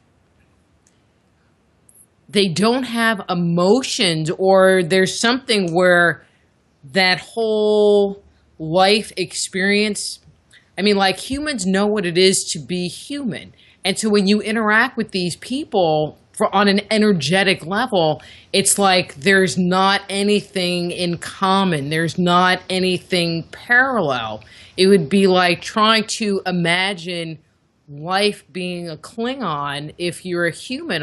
have emotions, or there's something where that whole life experience, like humans know what it is to be human. And so when you interact with these people on an energetic level, it's like there's not anything in common. There's not anything parallel. It would be like trying to imagine life being a Klingon if you're a human.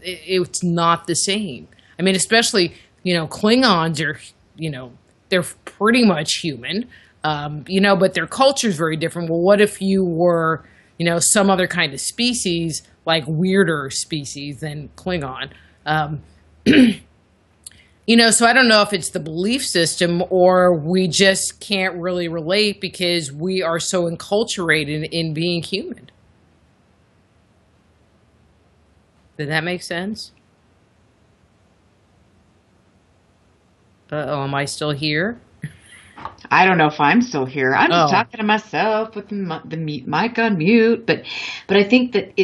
It's not the same. Especially, Klingons are, they're pretty much human, but their culture is very different. Well, what if you were, some other kind of species, like weirder species than Klingon? So I don't know if it's the belief system or we just can't really relate because we are so enculturated in being human. Did that make sense? Uh-oh, am I still here? I don't know if I'm still here. I'm just talking to myself with the mic on mute. But I think that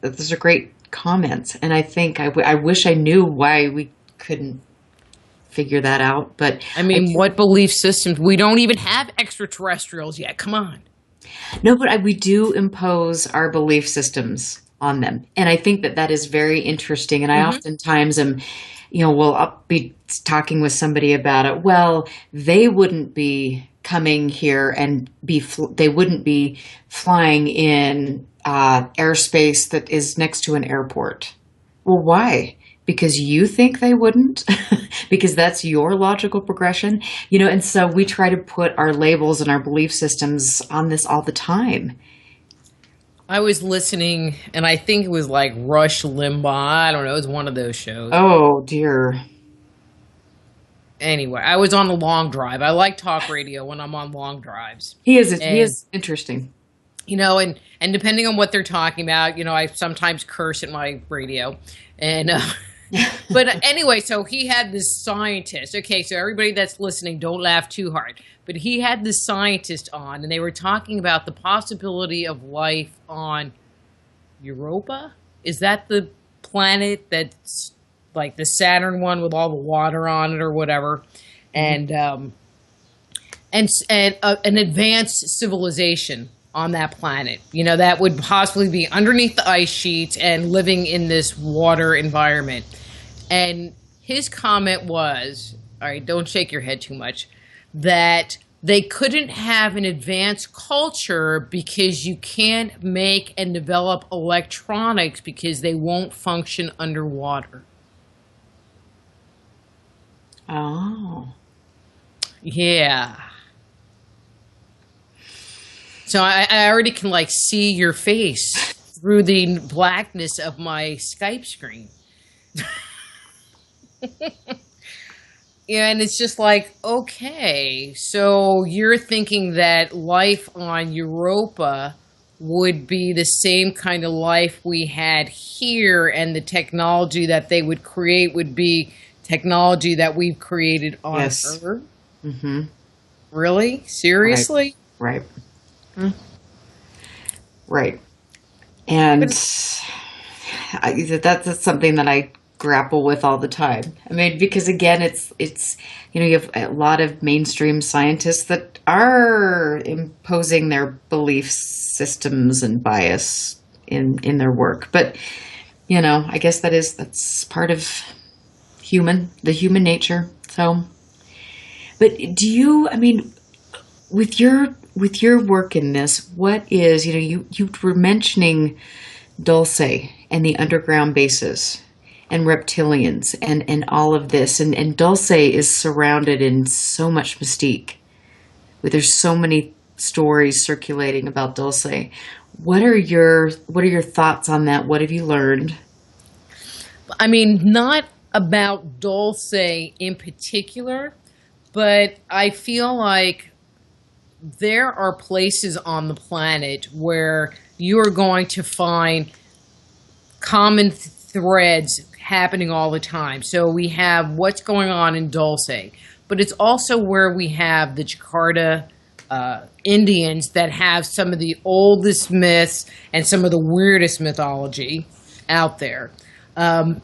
those are great comments. And I think I wish I knew why we couldn't figure that out. But what belief systems? We don't even have extraterrestrials yet. Come on. No, but we do impose our belief systems on them. And I think that is very interesting. And I oftentimes am, I'll be talking with somebody about it. Well, they wouldn't be coming here and they wouldn't be flying in airspace that is next to an airport. Well, why? Because you think they wouldn't? Because that's your logical progression? And so we try to put our labels and our belief systems on this all the time. I was listening, and I think it was like Rush Limbaugh. I don't know. It was one of those shows. Oh, dear. Anyway, I was on a long drive. I like talk radio when I'm on long drives. He is interesting. And depending on what they're talking about, I sometimes curse at my radio. And but anyway, so he had this scientist. Okay, so everybody that's listening, don't laugh too hard. But he had this scientist on, and they were talking about the possibility of life on Europa. Is that the planet that's like the Saturn one with all the water on it or whatever? And an advanced civilization on that planet, that would possibly be underneath the ice sheets and living in this water environment. And his comment was, all right, don't shake your head too much, that they couldn't have an advanced culture because you can't make and develop electronics because they won't function underwater. Oh. Yeah. So I already can like see your face through the blackness of my Skype screen. Yeah, and it's just like, okay, so you're thinking that life on Europa would be the same kind of life we had here, and the technology that they would create would be technology that we've created on Yes. Earth? Mm-hmm. Really? Seriously? Right. Right. And that's something that I grapple with all the time. I mean, because again, it's you have a lot of mainstream scientists that are imposing their belief systems and bias in their work. But I guess that's part of the human nature. So, but do you? I mean, with your work in this, what is you were mentioning Dulce and the underground bases and reptilians and all of this, and Dulce is surrounded in so much mystique. There's so many stories circulating about Dulce. What are your thoughts on that? What have you learned? I mean, not about Dulce in particular, but I feel like there are places on the planet where you are going to find common threads happening all the time. So we have what's going on in Dulce, but it's also where we have the Jakarta Indians that have some of the oldest myths and some of the weirdest mythology out there. And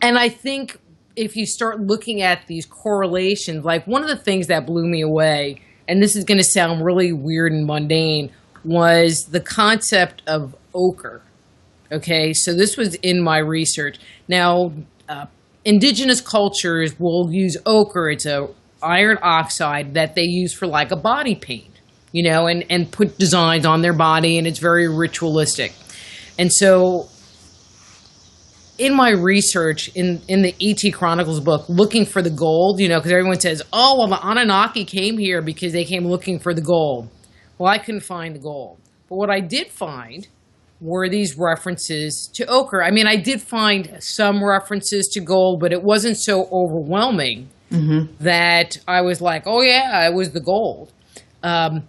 I think if you start looking at these correlations, like one of the things that blew me away, and this is going to sound really weird and mundane, was the concept of ochre. Okay, so this was in my research. Now, indigenous cultures will use ochre. It's a iron oxide that they use for like a body paint, and put designs on their body, and it's very ritualistic. And so in my research in the E.T. Chronicles book, looking for the gold, because everyone says, oh, well, the Anunnaki came here because they came looking for the gold. Well, I couldn't find the gold. But what I did find were these references to ochre. I mean, I did find some references to gold, but it wasn't so overwhelming that I was like, oh, yeah, it was the gold. But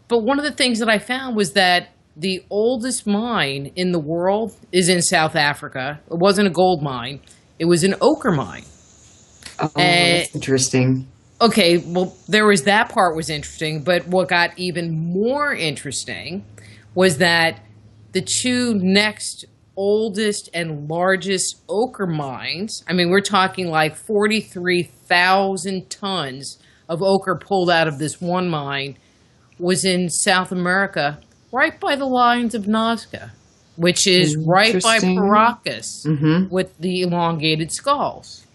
one of the things that I found was that the oldest mine in the world is in South Africa. It wasn't a gold mine. It was an ochre mine. Oh, that's interesting. Okay, well, there was that part was interesting, but what got even more interesting was that the two next oldest and largest ochre mines, I mean, we're talking like 43,000 tons of ochre pulled out of this one mine, was in South America, right by the lines of Nazca, which is right by Paracas with the elongated skulls.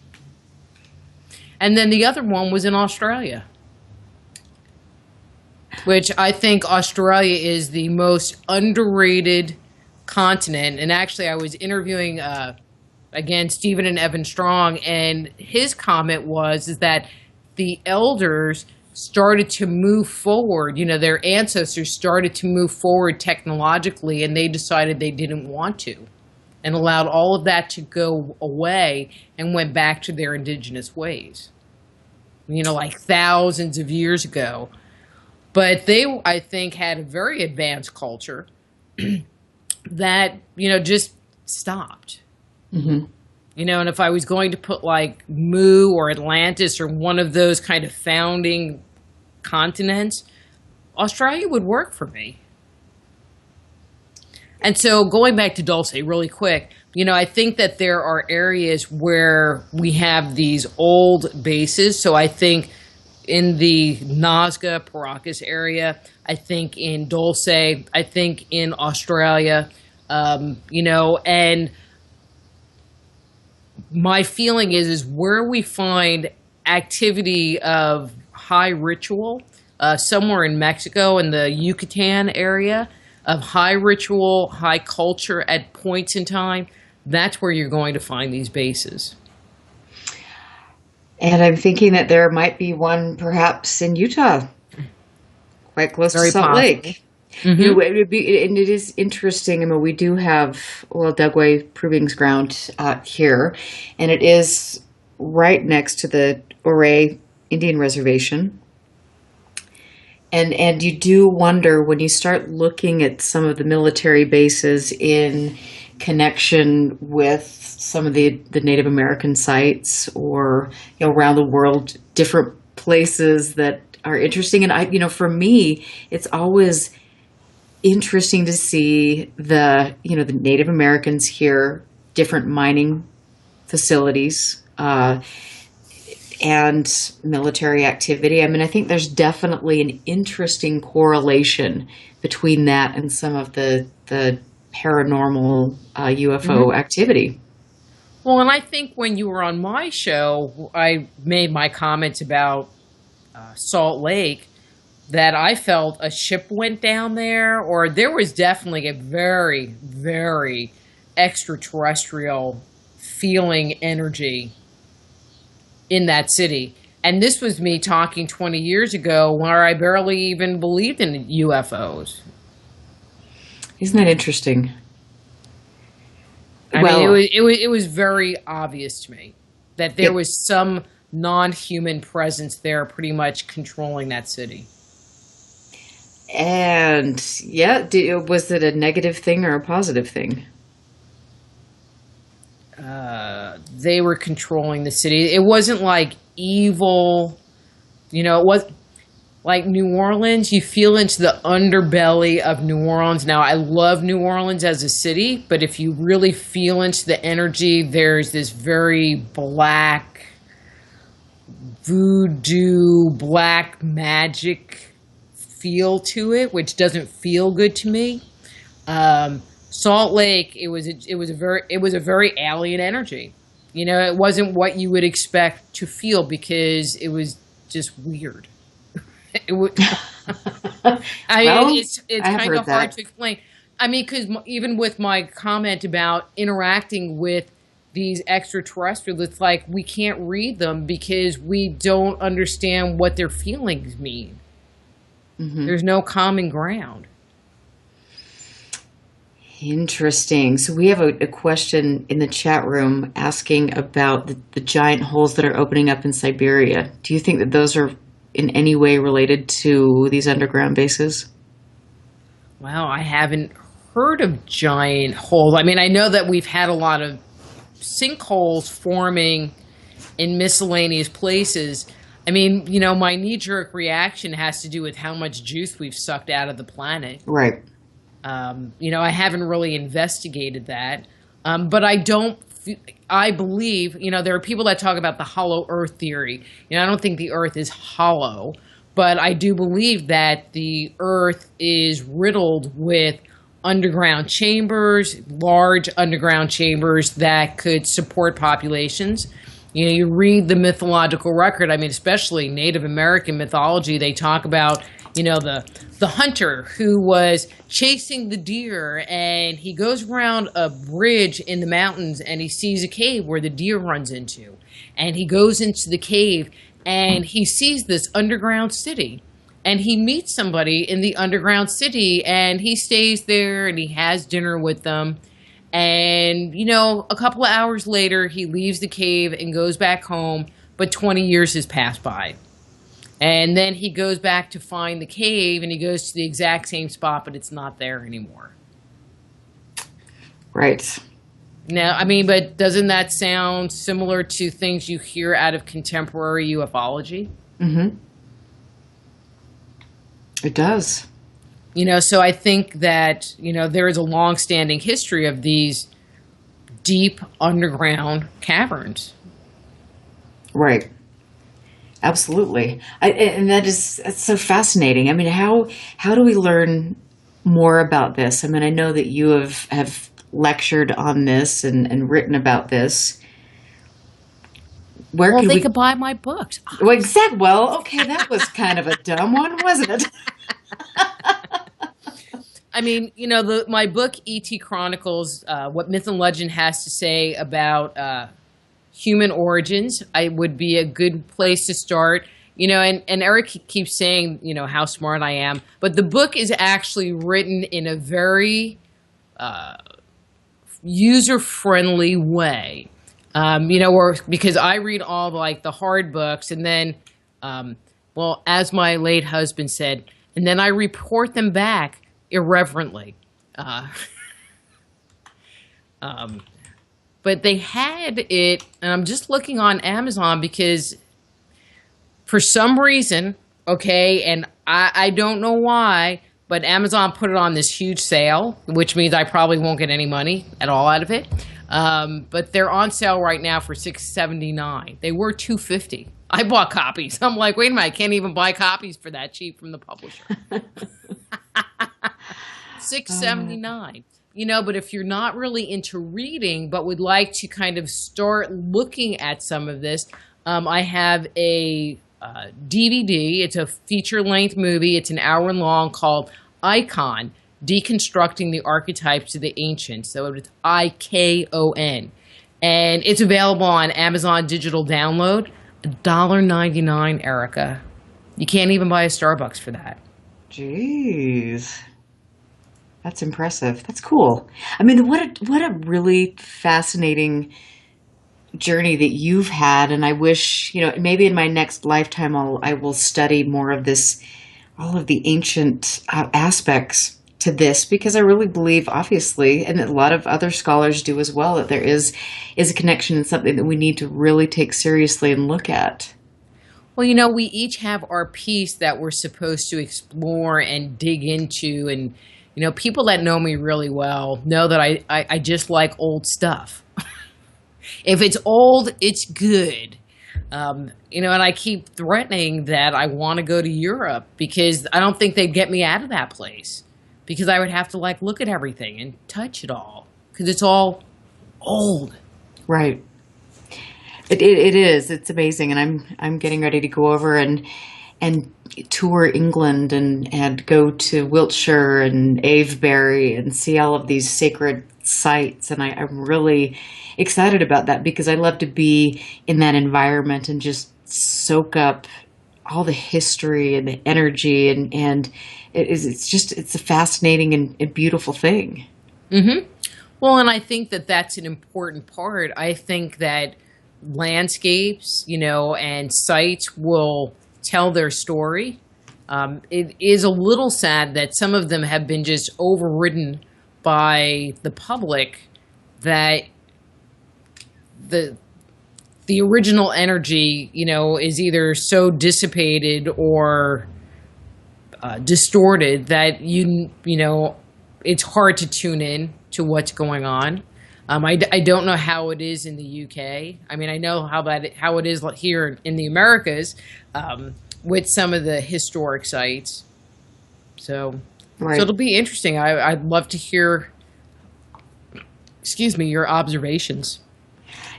And then the other one was in Australia, which I think Australia is the most underrated continent. And actually, I was interviewing, again, Stephen and Evan Strong, and his comment was that the elders started to move forward. Their ancestors started to move forward technologically, and they decided they didn't want to and allowed all of that to go away and went back to their indigenous ways, like thousands of years ago. But they, I think, had a very advanced culture that, just stopped. And if I was going to put like Mu or Atlantis or one of those kind of founding continents, Australia would work for me. And so going back to Dulce really quick, I think that there are areas where we have these old bases. So I think in the Nazca, Paracas area, I think in Dulce, I think in Australia, and my feeling is where we find activity of high ritual, somewhere in Mexico in the Yucatan area, of high ritual, high culture at points in time, that's where you're going to find these bases. And I'm thinking that there might be one perhaps in Utah, quite close to Salt Lake. Mm-hmm. You know, and it is interesting. I mean, we do have Dugway Proving Ground here, and it is right next to the Ouray Indian Reservation. And you do wonder when you start looking at some of the military bases in connection with some of the Native American sites, or around the world, different places that are interesting. And for me, it's always interesting to see the Native Americans here, different mining facilities, and military activity. I mean, I think there's definitely an interesting correlation between that and some of the paranormal UFO activity. Well, and I think when you were on my show, I made my comments about Salt Lake, that I felt a ship went down there, or there was definitely a very, very extraterrestrial feeling energy in that city. And this was me talking 20 years ago, where I barely even believed in UFOs. Isn't that interesting? I mean, it was very obvious to me that there was some non-human presence there pretty much controlling that city. And was it a negative thing or a positive thing? They were controlling the city. It wasn't like evil, it was like New Orleans. You feel into the underbelly of New Orleans. Now, I love New Orleans as a city, but if you really feel into the energy, there's this very black voodoo, black magic feel to it, which doesn't feel good to me. Salt Lake, it was a very alien energy. It wasn't what you would expect to feel, because it was just weird. It's kind of hard to explain. I mean, because even with my comment about interacting with these extraterrestrials, it's like we can't read them because we don't understand what their feelings mean. Mm-hmm. There's no common ground. Interesting. So we have a question in the chat room asking about the giant holes that are opening up in Siberia. Do you think that those are in any way related to these underground bases? Wow, I haven't heard of giant holes. I mean, I know that we've had a lot of sinkholes forming in miscellaneous places. I mean, my knee-jerk reaction has to do with how much juice we've sucked out of the planet. Right. I haven't really investigated that. But I believe, there are people that talk about the hollow earth theory. I don't think the earth is hollow, but I do believe that the earth is riddled with underground chambers, large underground chambers that could support populations. You read the mythological record, I mean, especially Native American mythology, they talk about, the hunter who was chasing the deer, and he goes around a bridge in the mountains and he sees a cave where the deer runs into. And he goes into the cave and he sees this underground city. And he meets somebody in the underground city, and he stays there and he has dinner with them. And, a couple of hours later, he leaves the cave and goes back home, but 20 years has passed by. And then he goes back to find the cave, and he goes to the exact same spot, but it's not there anymore. Right. Now, I mean, but doesn't that sound similar to things you hear out of contemporary ufology? Mm-hmm. It does. So I think that, there is a long-standing history of these deep underground caverns. Right. Absolutely. And that's so fascinating. I mean, how do we learn more about this? I mean, I know that you have lectured on this and written about this. Where well, could they could buy my books. Well, exactly. Well, okay, that was kind of a dumb one, wasn't it? I mean, my book, E.T. Chronicles, What Myth and Legend Has to Say About Human Origins, would be a good place to start. And Eric keeps saying, how smart I am. But the book is actually written in a very user-friendly way. Because I read all the hard books and then, as my late husband said, and then I report them back irreverently. But they had it, and I'm just looking on Amazon because for some reason, okay, and I don't know why, but Amazon put it on this huge sale, which means I probably won't get any money at all out of it. But they're on sale right now for $6.79. They were $2.50. I bought copies. I'm like, wait a minute, I can't even buy copies for that cheap from the publisher. $6.79. But if you're not really into reading, but would like to kind of start looking at some of this, I have a DVD. It's a feature-length movie. It's an hour long called Icon, Deconstructing the Archetypes of the Ancients. So it's IKON. And it's available on Amazon Digital Download. $1.99, Erica. You can't even buy a Starbucks for that. Jeez. That's impressive. That's cool. I mean, what a really fascinating journey that you've had. And I wish, maybe in my next lifetime, I will study more of this, all of the ancient aspects to this, because I really believe, obviously, and a lot of other scholars do as well, that there is a connection and something that we need to really take seriously and look at. Well, we each have our piece that we're supposed to explore and dig into. And, people that know me really well know that I just like old stuff. If it's old, it's good. And I keep threatening that I want to go to Europe because I don't think they'd get me out of that place. Because I would have to look at everything and touch it all because it's all old. Right. It is. It's amazing, and I'm getting ready to go over and tour England and go to Wiltshire and Avebury and see all of these sacred sites, and I'm really excited about that because I love to be in that environment and just soak up all the history and the energy and it's a fascinating and beautiful thing. Mm-hmm. Well, and I think that that's an important part. I think that landscapes, and sites will tell their story. It is a little sad that some of them have been just overridden by the public, that the original energy, is either so dissipated or distorted that it's hard to tune in to what's going on. I don't know how it is in the UK. I mean, I know how it is here in the Americas with some of the historic sites. So it'll be interesting. I'd love to hear, your observations.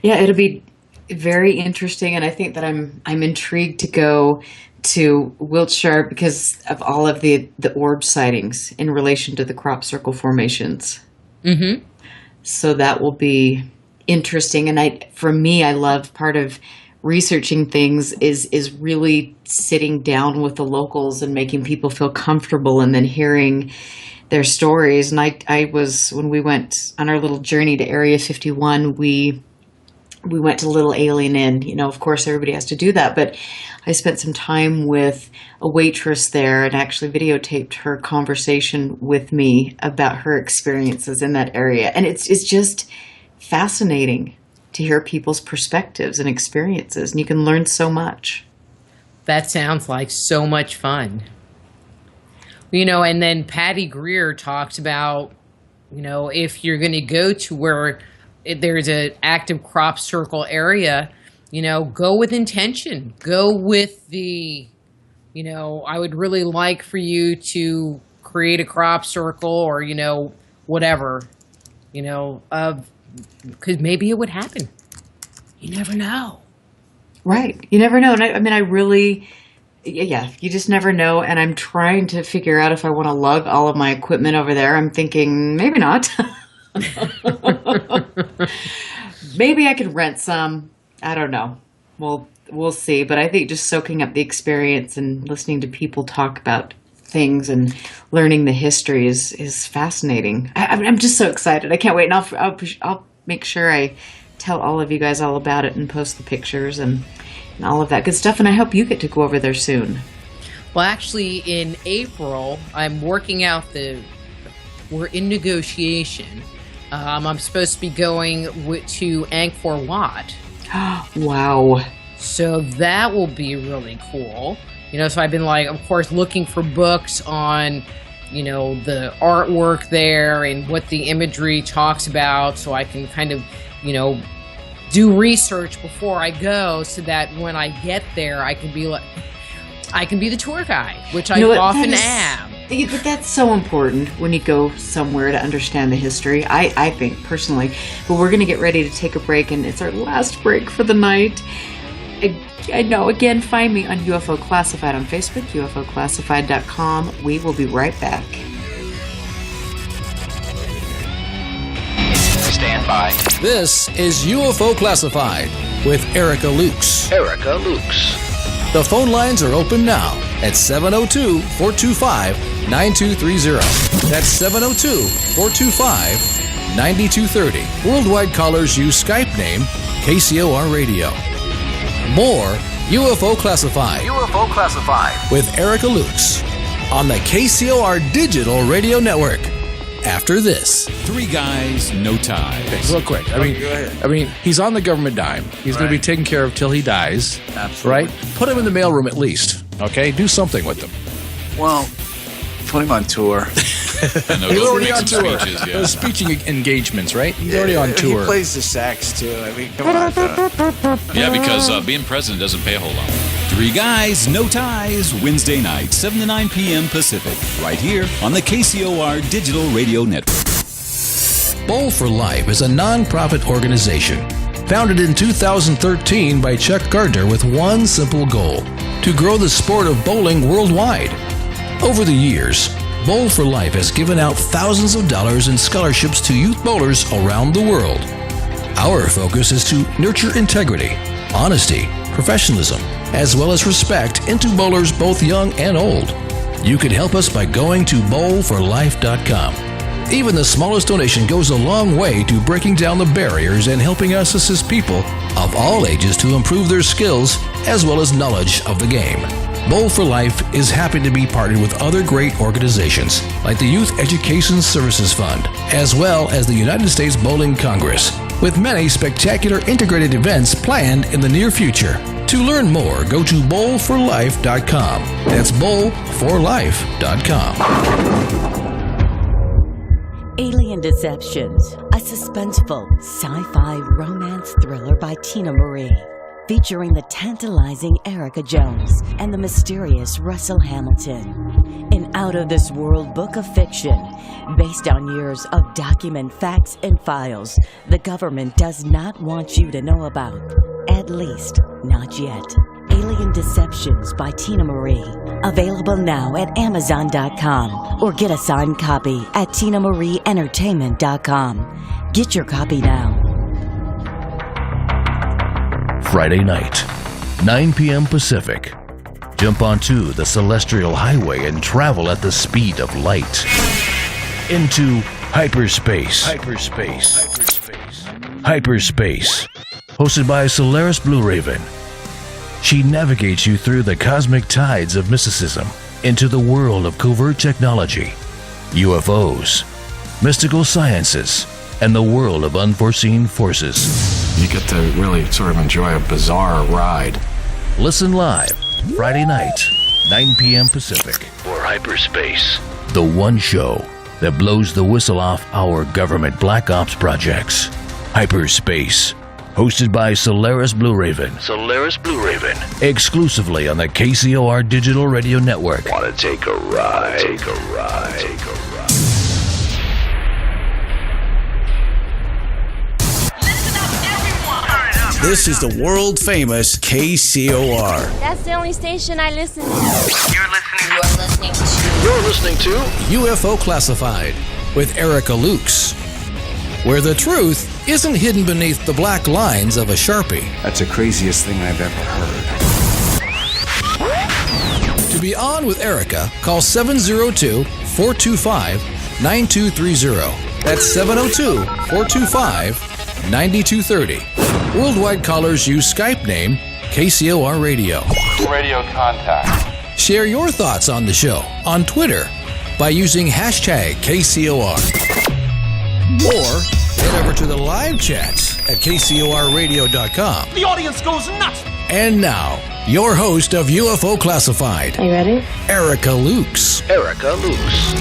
Yeah, it'll be very interesting, and I think that I'm intrigued to go to Wiltshire because of all of the orb sightings in relation to the crop circle formations. Mm-hmm. So that will be interesting. And for me, I love part of researching things is really sitting down with the locals and making people feel comfortable and then hearing their stories. And when we went on our little journey to Area 51, we went to Little Alien Inn. Of course, everybody has to do that. But I spent some time with a waitress there and actually videotaped her conversation with me about her experiences in that area. And it's just fascinating to hear people's perspectives and experiences. And you can learn so much. That sounds like so much fun. And then Patty Greer talked about, if you're going to go to where there's an active crop circle area, go with intention. Go with I would really like for you to create a crop circle or, whatever, because maybe it would happen. You never know. Right. You never know. And I really, you just never know. And I'm trying to figure out if I want to lug all of my equipment over there. I'm thinking maybe not. Maybe I could rent some. I don't know. We'll see. But I think just soaking up the experience and listening to people talk about things and learning the history is fascinating. I'm just so excited. I can't wait. And I'll make sure I tell all of you guys all about it and post the pictures and all of that good stuff. And I hope you get to go over there soon. Well, actually, in April, I'm working out we're in negotiation. I'm supposed to be going to Angkor Wat. Wow. So that will be really cool. So I've been of course, looking for books on, the artwork there and what the imagery talks about, so I can kind of, do research before I go, so that when I get there, I can be the tour guide, which I often am. But that's so important when you go somewhere to understand the history, I think, personally. But we're going to get ready to take a break, and it's our last break for the night. I know. Again, find me on UFO Classified on Facebook, UFOclassified.com. We will be right back. Stand by. This is UFO Classified with Erica Lukes. Erica Lukes. The phone lines are open now at 702-425-9230. That's 702-425-9230. Worldwide callers use Skype name KCOR Radio. More UFO Classified. UFO Classified. With Erica Lukes on the KCOR Digital Radio Network. After this. Three guys, no ties. Real quick. I mean, he's on the government dime. He's going to be taken care of till he dies. Absolutely. Right? Put him in the mailroom at least. Okay? Do something with him. Well, put him on tour. He's already on tour. Speeches, yeah. Those speaking engagements, right? He's already on tour. He plays the sax, too. I mean, come on. Yeah, because being president doesn't pay a whole lot. Three guys, no ties. Wednesday night, 7 to 9 p.m. Pacific. Right here on the KCOR Digital Radio Network. Bowl for Life is a non-profit organization founded in 2013 by Chuck Gardner with one simple goal: to grow the sport of bowling worldwide. Over the years, Bowl for Life has given out thousands of dollars in scholarships to youth bowlers around the world. Our focus is to nurture integrity, honesty, professionalism, as well as respect into bowlers both young and old. You can help us by going to bowlforlife.com. Even the smallest donation goes a long way to breaking down the barriers and helping us assist people of all ages to improve their skills as well as knowledge of the game. Bowl for Life is happy to be partnered with other great organizations like the Youth Education Services Fund, as well as the United States Bowling Congress, with many spectacular integrated events planned in the near future. To learn more, go to bowlforlife.com. That's bowlforlife.com. Alien Deceptions, a suspenseful sci-fi romance thriller by Tina Marie, featuring the tantalizing Erica Jones and the mysterious Russell Hamilton. An out-of-this-world book of fiction based on years of document facts and files the government does not want you to know about. At least, not yet. Alien Deceptions by Tina Marie. Available now at Amazon.com or get a signed copy at TinaMarieEntertainment.com. Get your copy now. Friday night, 9 p.m. Pacific. Jump onto the Celestial Highway and travel at the speed of light. Into hyperspace. Hyperspace. Hosted by Solaris Blue Raven. She navigates you through the cosmic tides of mysticism into the world of covert technology, UFOs, mystical sciences, and the world of unforeseen forces. You get to really sort of enjoy a bizarre ride. Listen live, Friday night, 9 p.m. Pacific. For Hyperspace. The one show that blows the whistle off our government black ops projects. Hyperspace. Hosted by Solaris Blue Raven. Solaris Blue Raven. Exclusively on the KCOR Digital Radio Network. Want to take a ride? Take a ride. Take a ride. This is the world-famous KCOR. That's the only station I listen to. You're listening to UFO Classified with Erica Lukes, where the truth isn't hidden beneath the black lines of a Sharpie. That's the craziest thing I've ever heard. To be on with Erica, call 702-425-9230. That's 702-425-9230. Worldwide callers use Skype name KCOR Radio. Radio contact. Share your thoughts on the show on Twitter by using hashtag KCOR. Or head over to the live chats at KCORradio.com. The audience goes nuts. And now, your host of UFO Classified. Are you ready? Erica Lukes. Erica Lukes.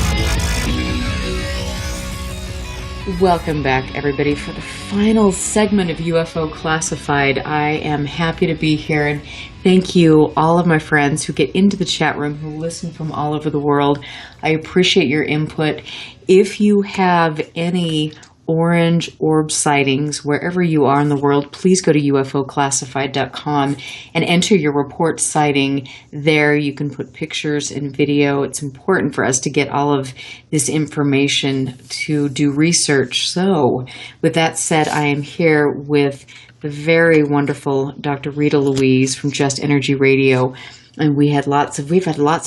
Welcome back, everybody, for the final segment of UFO Classified. I am happy to be here, and thank you, all of my friends who get into the chat room, who listen from all over the world. I appreciate your input. If you have any orange orb sightings wherever you are in the world, please go to UFOclassified.com and enter your report sighting there. You can put pictures and video. It's important for us to get all of this information to do research. So with that said, I am here with the very wonderful Dr. Rita Louise from Just Energy Radio. And we've had lots of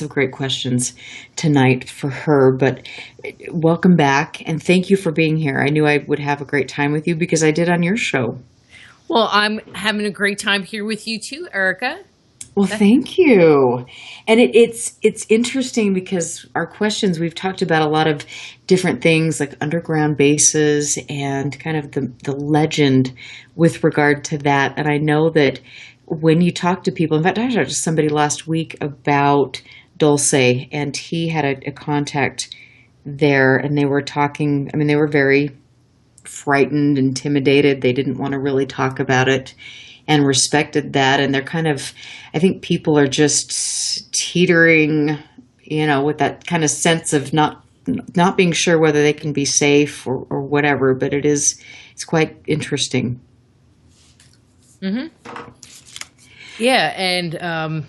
great questions tonight for her, but welcome back and thank you for being here. I knew I would have a great time with you because I did on your show. Well, I'm having a great time here with you too, Erica. Well, thank you. And it's interesting because our questions, we've talked about a lot of different things like underground bases and kind of the legend with regard to that. And I know that when you talk to people, in fact, I talked to somebody last week about Dulce, and he had a contact there, and they were talking, I mean, they were very frightened, intimidated. They didn't want to really talk about it and respected that. And they're kind of, I think people are just teetering, with that kind of sense of not being sure whether they can be safe or whatever, but it's quite interesting. Mm-hmm. Yeah, and and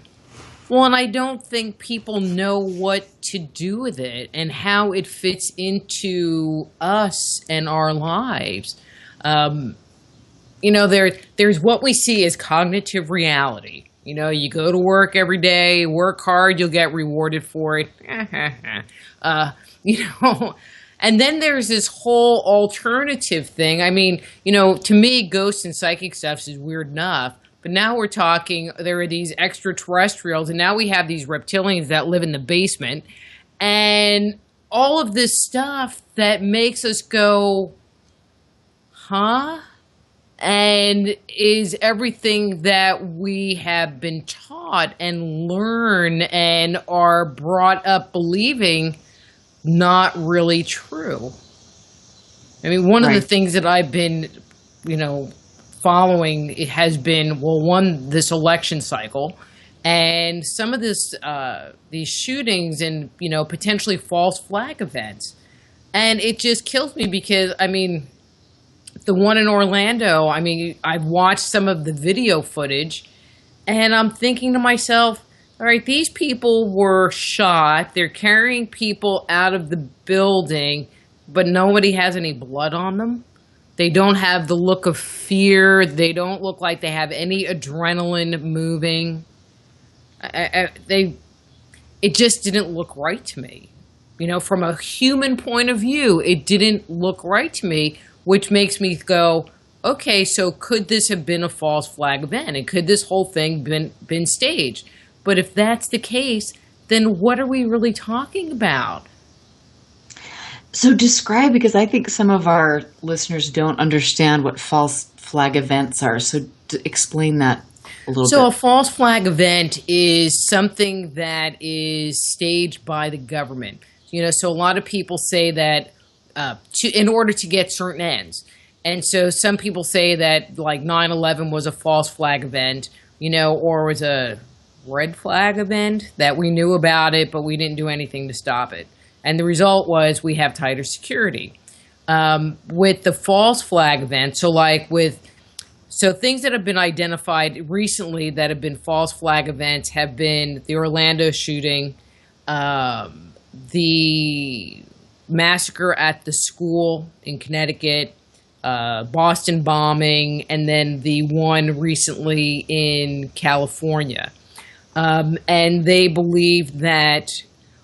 I don't think people know what to do with it and how it fits into us and our lives. There's what we see as cognitive reality. You go to work every day, work hard, you'll get rewarded for it. And then there's this whole alternative thing. I mean, to me, ghosts and psychic stuff is weird enough. But now we're talking, there are these extraterrestrials, and now we have these reptilians that live in the basement, and all of this stuff that makes us go, huh? And is everything that we have been taught and learn and are brought up believing not really true? I mean, one of the things that I've been, following, it has been, this election cycle and some of these shootings and, potentially false flag events. And it just kills me because, the one in Orlando, I've watched some of the video footage and I'm thinking to myself, all right, these people were shot. They're carrying people out of the building, but nobody has any blood on them. They don't have the look of fear. They don't look like they have any adrenaline moving. It just didn't look right to me. From a human point of view, it didn't look right to me, which makes me go, okay, so could this have been a false flag event? And could this whole thing been staged? But if that's the case, then what are we really talking about? So describe, because I think some of our listeners don't understand what false flag events are. So explain that a little bit. So a false flag event is something that is staged by the government. So a lot of people say that in order to get certain ends. And so some people say that like 9/11 was a false flag event, or was a red flag event that we knew about it, but we didn't do anything to stop it. And the result was we have tighter security. With the false flag event, so like with So things that have been identified recently that have been false flag events have been the Orlando shooting, the massacre at the school in Connecticut, Boston bombing, and then the one recently in California. And they believe that,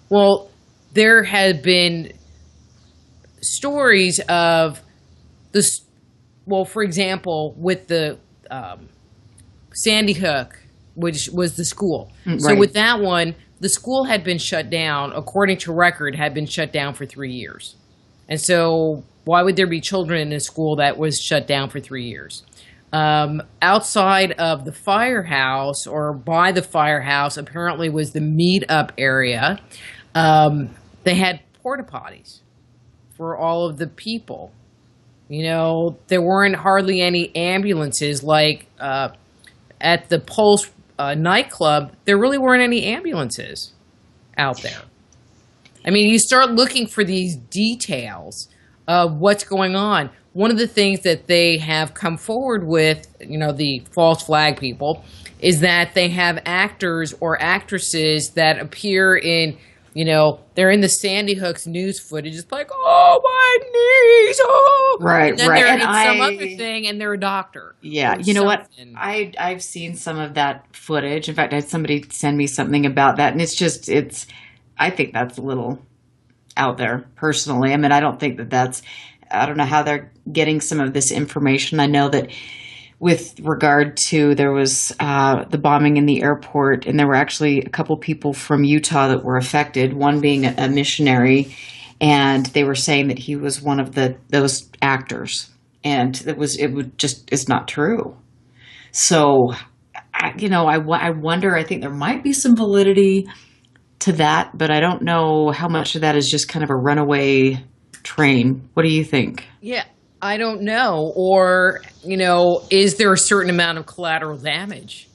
well, there have been stories of this. Well, for example, with the Sandy Hook, which was the school. Right. So with that one, the school had been shut down, according to record, had been shut down for 3 years. And so why would there be children in a school that was shut down for 3 years? Outside of the firehouse, or by the firehouse, apparently was the meet-up area. They had porta potties for all of the people. You know, there weren't hardly any ambulances. Like at the Pulse nightclub, there really weren't any ambulances out there. I mean, you start looking for these details of what's going on. One of the things that they have come forward with, you know, the false flag people, is that they have actors or actresses that appear in, you know, they're in the Sandy Hook's news footage. It's like, oh, my knees, oh. Right, and then right. they're And in some other thing, and they're a doctor. Yeah, you know what? I've seen some of that footage. In fact, I had somebody send me something about that, and I think that's a little out there, personally. I mean, I don't think I don't know how they're getting some of this information. I know that with regard to, there was the bombing in the airport, and there were actually a couple people from Utah that were affected, one being a missionary, and they were saying that he was one of those actors, and it's not true. So, I wonder, I think there might be some validity to that, but I don't know how much of that is just kind of a runaway train. What do you think? Yeah, I don't know. Or, you know, is there a certain amount of collateral damage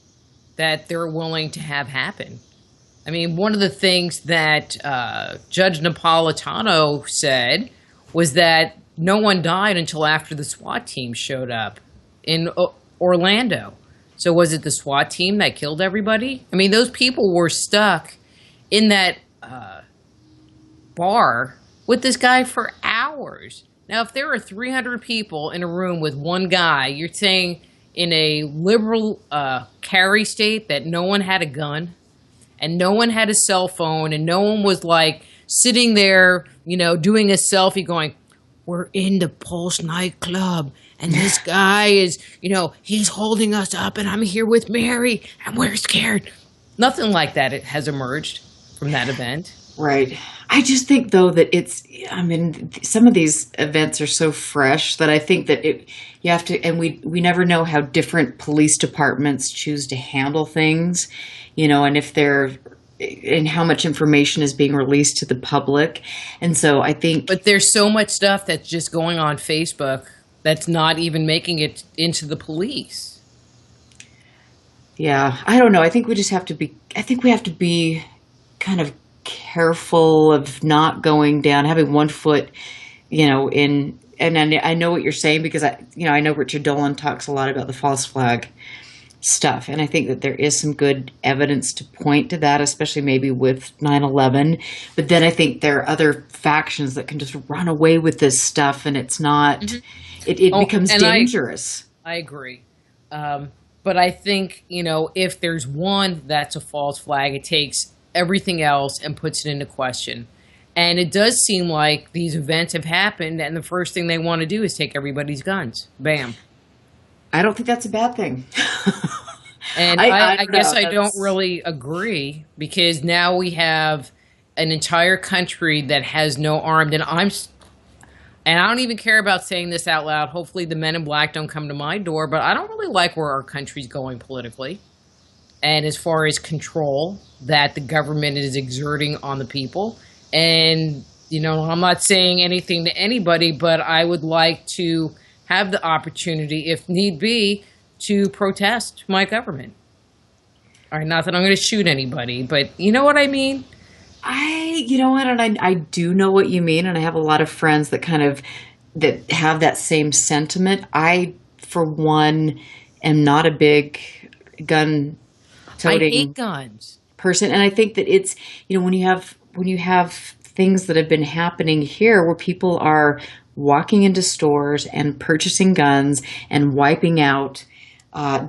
that they're willing to have happen? I mean, one of the things that Judge Napolitano said was that no one died until after the SWAT team showed up in Orlando. So was it the SWAT team that killed everybody? I mean, those people were stuck in that bar with this guy for hours. Now, if there are 300 people in a room with one guy, you're saying in a liberal carry state that no one had a gun and no one had a cell phone and no one was like sitting there, you know, doing a selfie going, we're in the Pulse nightclub and this guy is, you know, he's holding us up and I'm here with Mary and we're scared. Nothing like that has emerged from that event. Right. I just think, though, that some of these events are so fresh that I think that you have to, and we never know how different police departments choose to handle things, you know, and how much information is being released to the public. And so I think. But there's so much stuff that's just going on Facebook that's not even making it into the police. Yeah. I don't know. I think we have to be kind of careful of not going down, having one foot, you know, and I know what you're saying because I know Richard Dolan talks a lot about the false flag stuff, and I think that there is some good evidence to point to that, especially maybe with 9/11. But then I think there are other factions that can just run away with this stuff, and it's not. Mm-hmm. It becomes dangerous. I agree. But I think, you know, if there's one that's a false flag, it takes everything else and puts it into question. And it does seem like these events have happened and the first thing they want to do is take everybody's guns. Bam. I don't think that's a bad thing. And I guess I don't really agree because now we have an entire country that has no armed, and I don't even care about saying this out loud. Hopefully the men in black don't come to my door, but I don't really like where our country's going politically. And as far as control that the government is exerting on the people. And, you know, I'm not saying anything to anybody, but I would like to have the opportunity, if need be, to protest my government. All right, not that I'm going to shoot anybody, but you know what I mean? You know what, and I do know what you mean, and I have a lot of friends that have that same sentiment. I, for one, am not a big gun toting I hate guns. person, and I think that it's, when you have things that have been happening here where people are walking into stores and purchasing guns and wiping out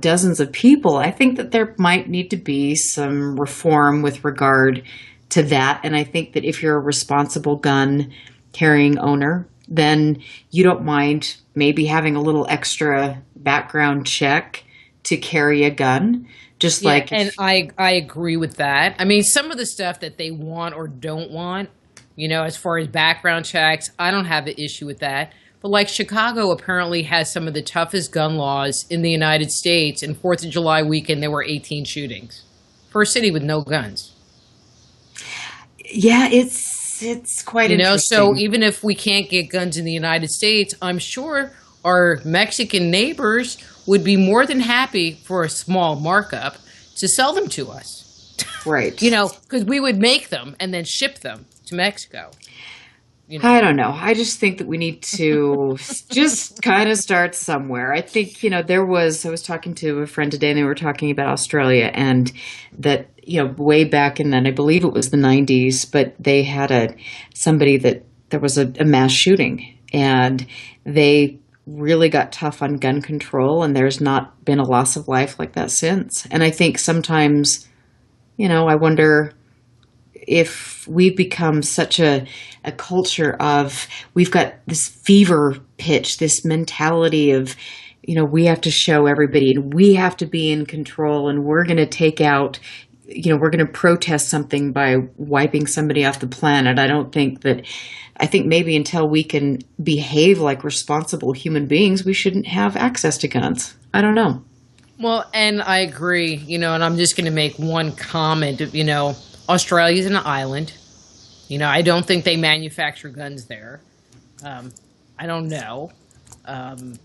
dozens of people, I think that there might need to be some reform with regard to that. And I think that if you're a responsible gun carrying owner, then you don't mind maybe having a little extra background check to carry a gun. Just like, and I agree with that. I mean, some of the stuff that they want or don't want, as far as background checks, I don't have an issue with that. But like Chicago apparently has some of the toughest gun laws in the United States. And 4th of July weekend, there were 18 shootings for a city with no guns. Yeah, it's quite interesting. So even if we can't get guns in the United States, I'm sure our Mexican neighbors would be more than happy for a small markup to sell them to us. Right. Because we would make them and then ship them to Mexico. I don't know. I just think that we need to just kind of start somewhere. I think, I was talking to a friend today and they were talking about Australia and that, way back in then, I believe it was the 90s, but they had somebody that there was a mass shooting and they really got tough on gun control and there's not been a loss of life like that since. And I think sometimes, I wonder if we've become such a culture of, we've got this fever pitch, this mentality of, we have to show everybody and we have to be in control and we're going to take out, we're going to protest something by wiping somebody off the planet. I think maybe until we can behave like responsible human beings, we shouldn't have access to guns. I don't know. Well, and I agree, and I'm just going to make one comment of, Australia's an island. I don't think they manufacture guns there. I don't know. And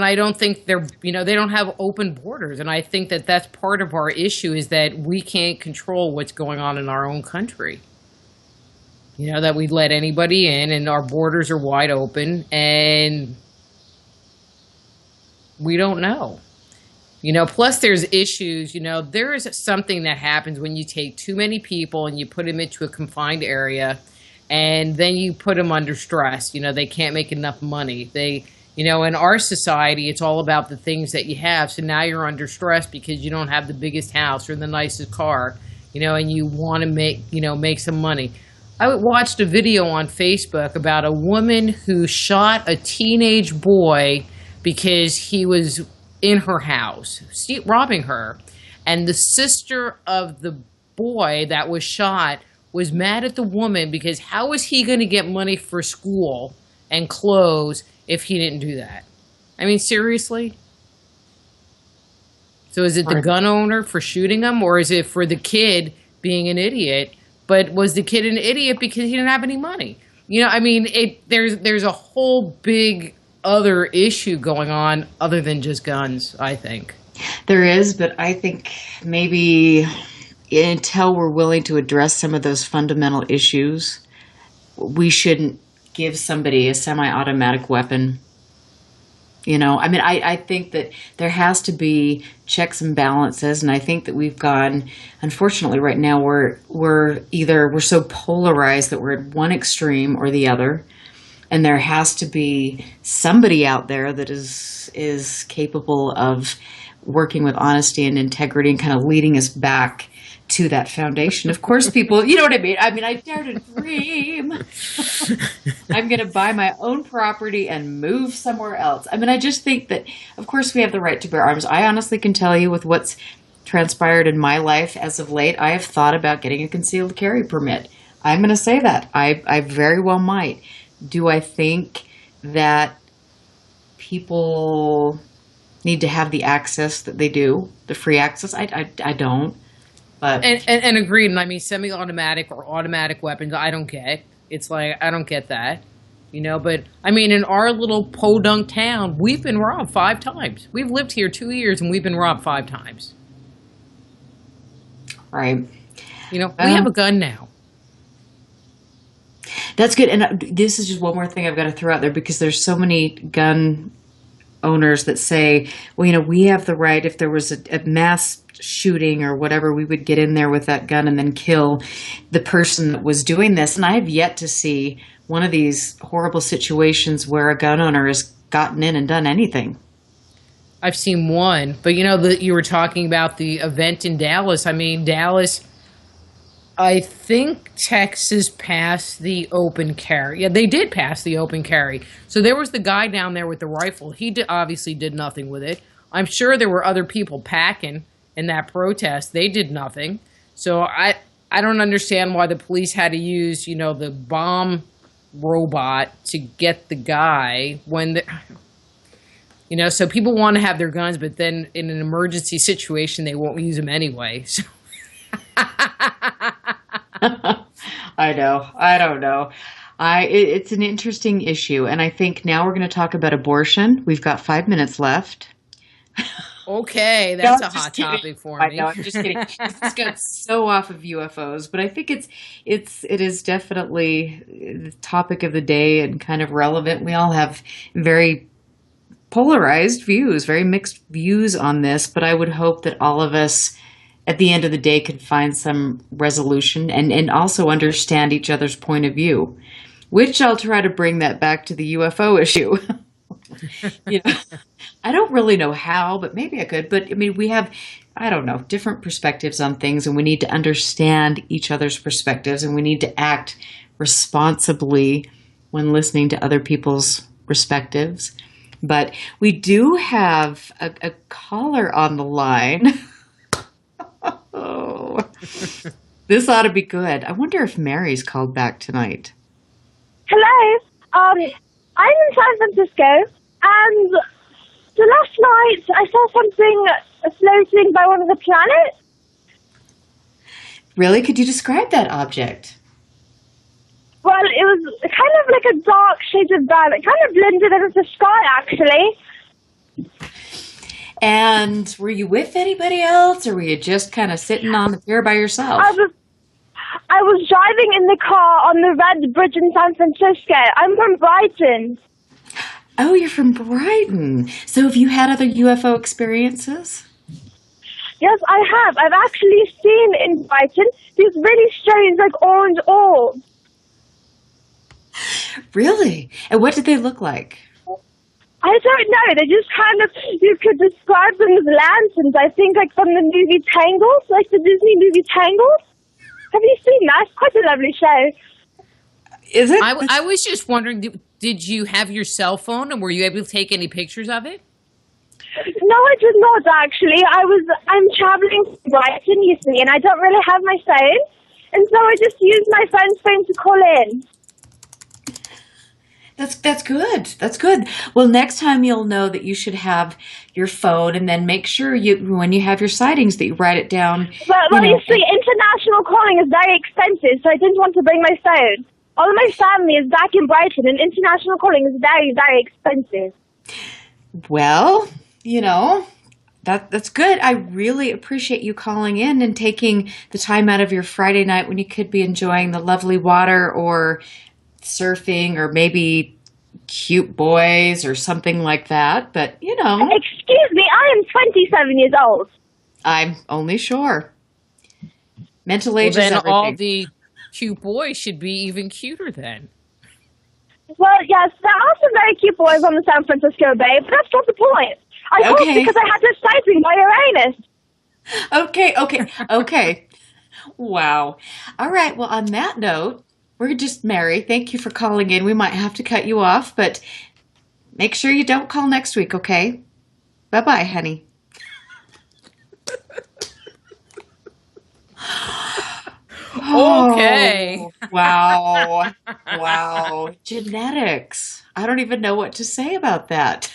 I don't think they don't have open borders. And I think that that's part of our issue is that we can't control what's going on in our own country. That we'd let anybody in and our borders are wide open and we don't know. Plus there's issues, there is something that happens when you take too many people and you put them into a confined area and then you put them under stress. They can't make enough money. In our society, it's all about the things that you have. So now you're under stress because you don't have the biggest house or the nicest car, and you want to make some money. I watched a video on Facebook about a woman who shot a teenage boy because he was in her house, robbing her. And the sister of the boy that was shot was mad at the woman because how was he going to get money for school and clothes if he didn't do that? I mean, seriously? So is it the gun owner for shooting him or is it for the kid being an idiot? But was the kid an idiot because he didn't have any money? There's a whole big other issue going on other than just guns, I think. There is, but I think maybe until we're willing to address some of those fundamental issues, we shouldn't give somebody a semi-automatic weapon. I think that there has to be checks and balances, and I think that we've gone, unfortunately right now, we're so polarized that we're at one extreme or the other. And there has to be somebody out there that is capable of working with honesty and integrity and kind of leading us back to that foundation. Of course, people, you know what I mean? I dare to dream. I'm going to buy my own property and move somewhere else. I just think that, of course, we have the right to bear arms. I honestly can tell you with what's transpired in my life as of late, I have thought about getting a concealed carry permit. I'm going to say that. I very well might. Do I think that people need to have the access that they do, the free access? I don't. But and agreed. And semi-automatic or automatic weapons, I don't get. It's like I don't get that, But in our little podunk town, we've been robbed 5 times. We've lived here 2 years and we've been robbed 5 times. Right. We have a gun now. That's good. And this is just one more thing I've got to throw out there because there's so many gun owners that say, well, we have the right, if there was a mass shooting or whatever, we would get in there with that gun and then kill the person that was doing this. And I have yet to see one of these horrible situations where a gun owner has gotten in and done anything. I've seen one, but you were talking about the event in Dallas. I mean, Dallas, I think Texas passed the open carry. Yeah, they did pass the open carry. So there was the guy down there with the rifle. He obviously did nothing with it. I'm sure there were other people packing in that protest. They did nothing. So I don't understand why the police had to use, the bomb robot to get the guy when so people want to have their guns, but then in an emergency situation, they won't use them anyway. So. I know. I don't know. It's an interesting issue. And I think now we're going to talk about abortion. We've got 5 minutes left. Okay, that's a hot topic for me. I know, I'm just kidding. This got so off of UFOs, but I think it is definitely the topic of the day and kind of relevant. We all have very polarized views, very mixed views on this, but I would hope that all of us at the end of the day could find some resolution and also understand each other's point of view, which I'll try to bring that back to the UFO issue. I don't really know how, but maybe I could. But I mean, we have, I don't know, different perspectives on things, and we need to understand each other's perspectives, and we need to act responsibly when listening to other people's perspectives. But we do have a caller on the line. Oh, this ought to be good. I wonder if Mary's called back tonight. Hello. I'm in San Francisco, and so last night I saw something floating by one of the planets. Really? Could you describe that object? Well, it was kind of like a dark shade of brown. It kind of blended into the sky, actually. And were you with anybody else, or were you just kind of sitting on the pier by yourself? I was driving in the car on the Red Bridge in San Francisco. I'm from Brighton. Oh, you're from Brighton. So have you had other UFO experiences? Yes, I have. I've actually seen in Brighton these really strange, orange orbs. Really? And what did they look like? I don't know. They just you could describe them as lanterns, I think, from the movie Tangled, the Disney movie Tangled. Have you seen that? It's quite a lovely show. Is it? I was just wondering, did you have your cell phone, and were you able to take any pictures of it? No, I did not, actually. I'm traveling to Brighton, you see, and I don't really have my phone. And so I just used my friend's phone to call in. That's good. That's good. Well, next time you'll know that you should have your phone, and then make sure when you have your sightings that you write it down. Well, you see, international calling is very expensive, so I didn't want to bring my phone. All of my family is back in Brighton, and international calling is very, very expensive. Well, that's good. I really appreciate you calling in and taking the time out of your Friday night when you could be enjoying the lovely water or surfing or maybe cute boys or something like that. But, Excuse me, I am 27 years old. I'm only sure. Mental age is then everything. All the cute boys should be even cuter then. Well, yes, there are some very cute boys on the San Francisco Bay, but that's not the point. I called because I had this sighting by Uranus. Okay. Wow. All right. Well, on that note, we're just Mary. Thank you for calling in. We might have to cut you off, but make sure you don't call next week, okay? Bye-bye, honey. Okay. Wow. Genetics. I don't even know what to say about that.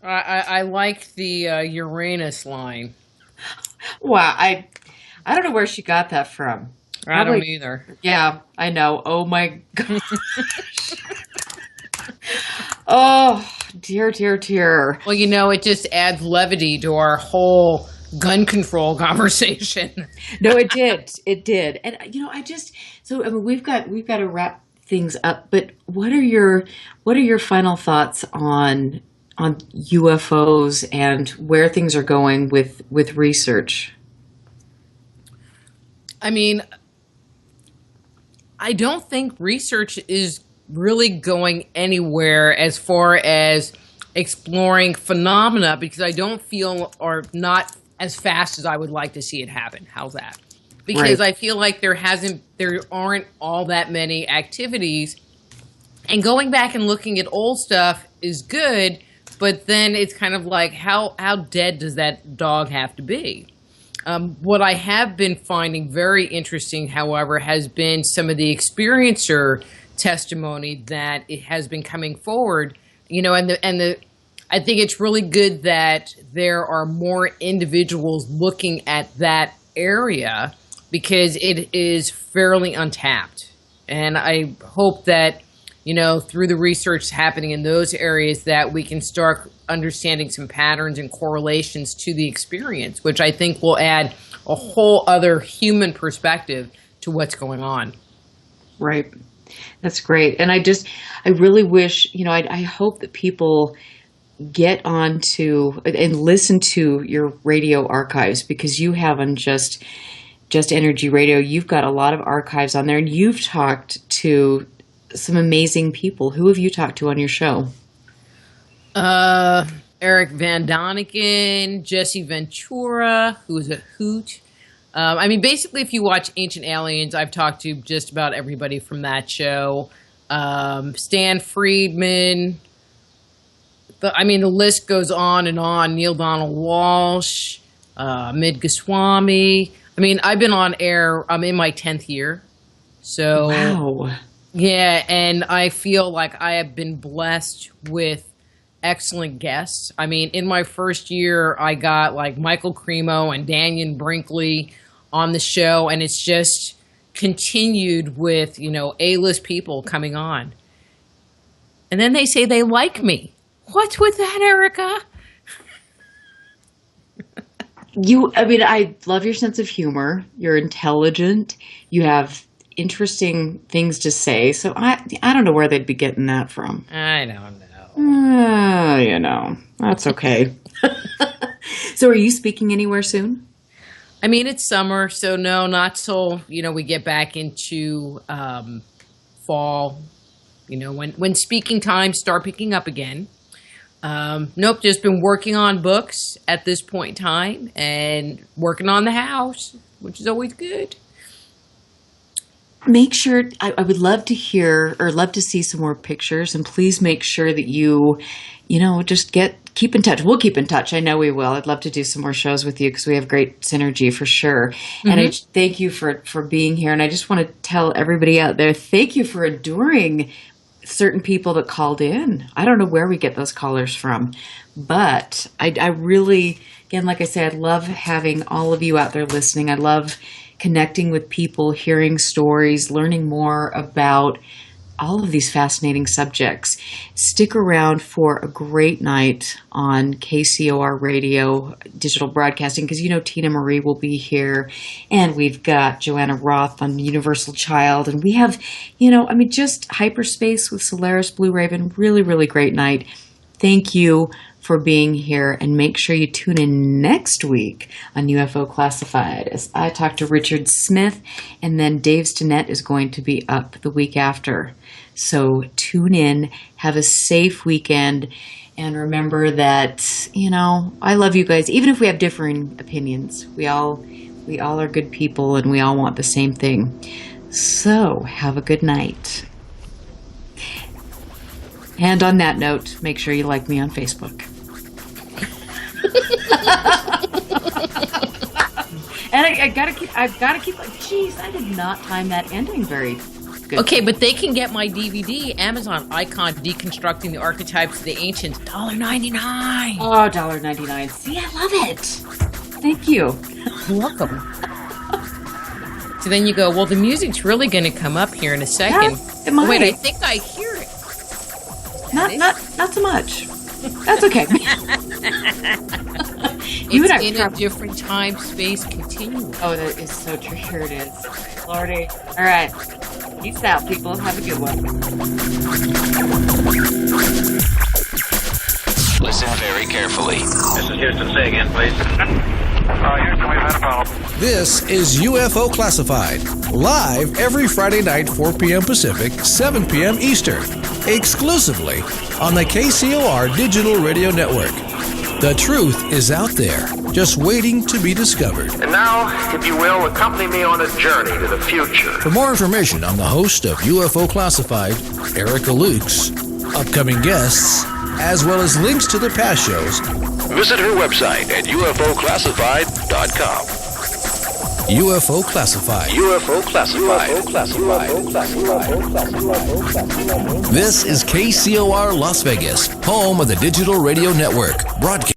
I like the Uranus line. Wow. I don't know where she got that from. I don't either. Yeah, I know. Oh my gosh. Oh, dear. Well, it just adds levity to our whole gun control conversation. No, it did. And we've got to wrap things up, but what are your final thoughts on UFOs and where things are going with research? I mean, I don't think research is really going anywhere as far as exploring phenomena, because I don't feel, or not as fast as I would like to see it happen. How's that? Because I feel like there aren't all that many activities, and going back and looking at old stuff is good, but then it's kind of like, how dead does that dog have to be? What I have been finding very interesting, however, has been some of the experiencer testimony that it has been coming forward, and I think it's really good that there are more individuals looking at that area, because it is fairly untapped. And I hope that, through the research happening in those areas, that we can start understanding some patterns and correlations to the experience, which I think will add a whole other human perspective to what's going on. Right. That's great. And I really wish, I hope that people get on to and listen to your radio archives, because you have on just Energy Radio, you've got a lot of archives on there, and you've talked to some amazing people. Who have you talked to on your show? Eric Van Doniken, Jesse Ventura, who's a hoot. Basically, if you watch Ancient Aliens, I've talked to just about everybody from that show. Stan Friedman. The list goes on and on. Neil Donald Walsh, Mid Goswami. I've been on air. I'm in my 10th year. So, wow. Yeah, and I feel like I have been blessed with excellent guests. In my first year, I got like Michael Cremo and Daniel Brinkley on the show, and it's just continued with, A-list people coming on. And then they say they like me. What's with that, Erica? I love your sense of humor. You're intelligent. You have interesting things to say. So I don't know where they'd be getting that from. I don't know. That's okay. So are you speaking anywhere soon? It's summer, so no, not till, we get back into fall, when speaking times start picking up again. Nope, just been working on books at this point in time and working on the house, which is always good. Make sure, I would love to hear or love to see some more pictures, and please make sure that you just keep in touch. We'll keep in touch. I know we will. I'd love to do some more shows with you, because we have great synergy for sure. Mm-hmm. And I thank you for being here. And I just want to tell everybody out there, thank you for enduring certain people that called in. I don't know where we get those callers from, but I really, again, like I said, I love having all of you out there listening. I love connecting with people, hearing stories, learning more about all of these fascinating subjects. Stick around for a great night on KCOR Radio Digital Broadcasting, because Tina Marie will be here, and we've got Joanna Roth on Universal Child, and we have, just Hyperspace with Solaris Blue Raven. Really, really great night. Thank you for being here, and make sure you tune in next week on UFO Classified as I talk to Richard Smith, and then Dave Stinnett is going to be up the week after. So tune in, have a safe weekend, and remember that, I love you guys, even if we have differing opinions. We all are good people, and we all want the same thing. So have a good night. And on that note, make sure you like me on Facebook. And I've got to keep. Jeez, I did not time that ending very good. Okay, but they can get my DVD, Amazon Icon, Deconstructing the Archetypes of the Ancients, $1.99. Oh, $1.99. See, I love it. Thank you. You're welcome. So then you go, well, the music's really going to come up here in a second. Yes, it might. Wait, I think I hear it. Not so much. That's okay. It's in a different time, space continuum. Oh, that is so true. Here it is. Lordy. All right. Peace out, people. Have a good one. Listen very carefully. This is Houston. Say again, please. Houston, we've had a problem. This is UFO Classified, live every Friday night, 4 p.m. Pacific, 7 p.m. Eastern, exclusively on the KCOR Digital Radio Network. The truth is out there, just waiting to be discovered. And now, if you will, accompany me on a journey to the future. For more information on the host of UFO Classified, Erica Lukes, upcoming guests, as well as links to the past shows, visit her website at ufoclassified.com. UFO Classified. UFO Classified. This is KCOR Las Vegas, home of the Digital Radio Network, broadcast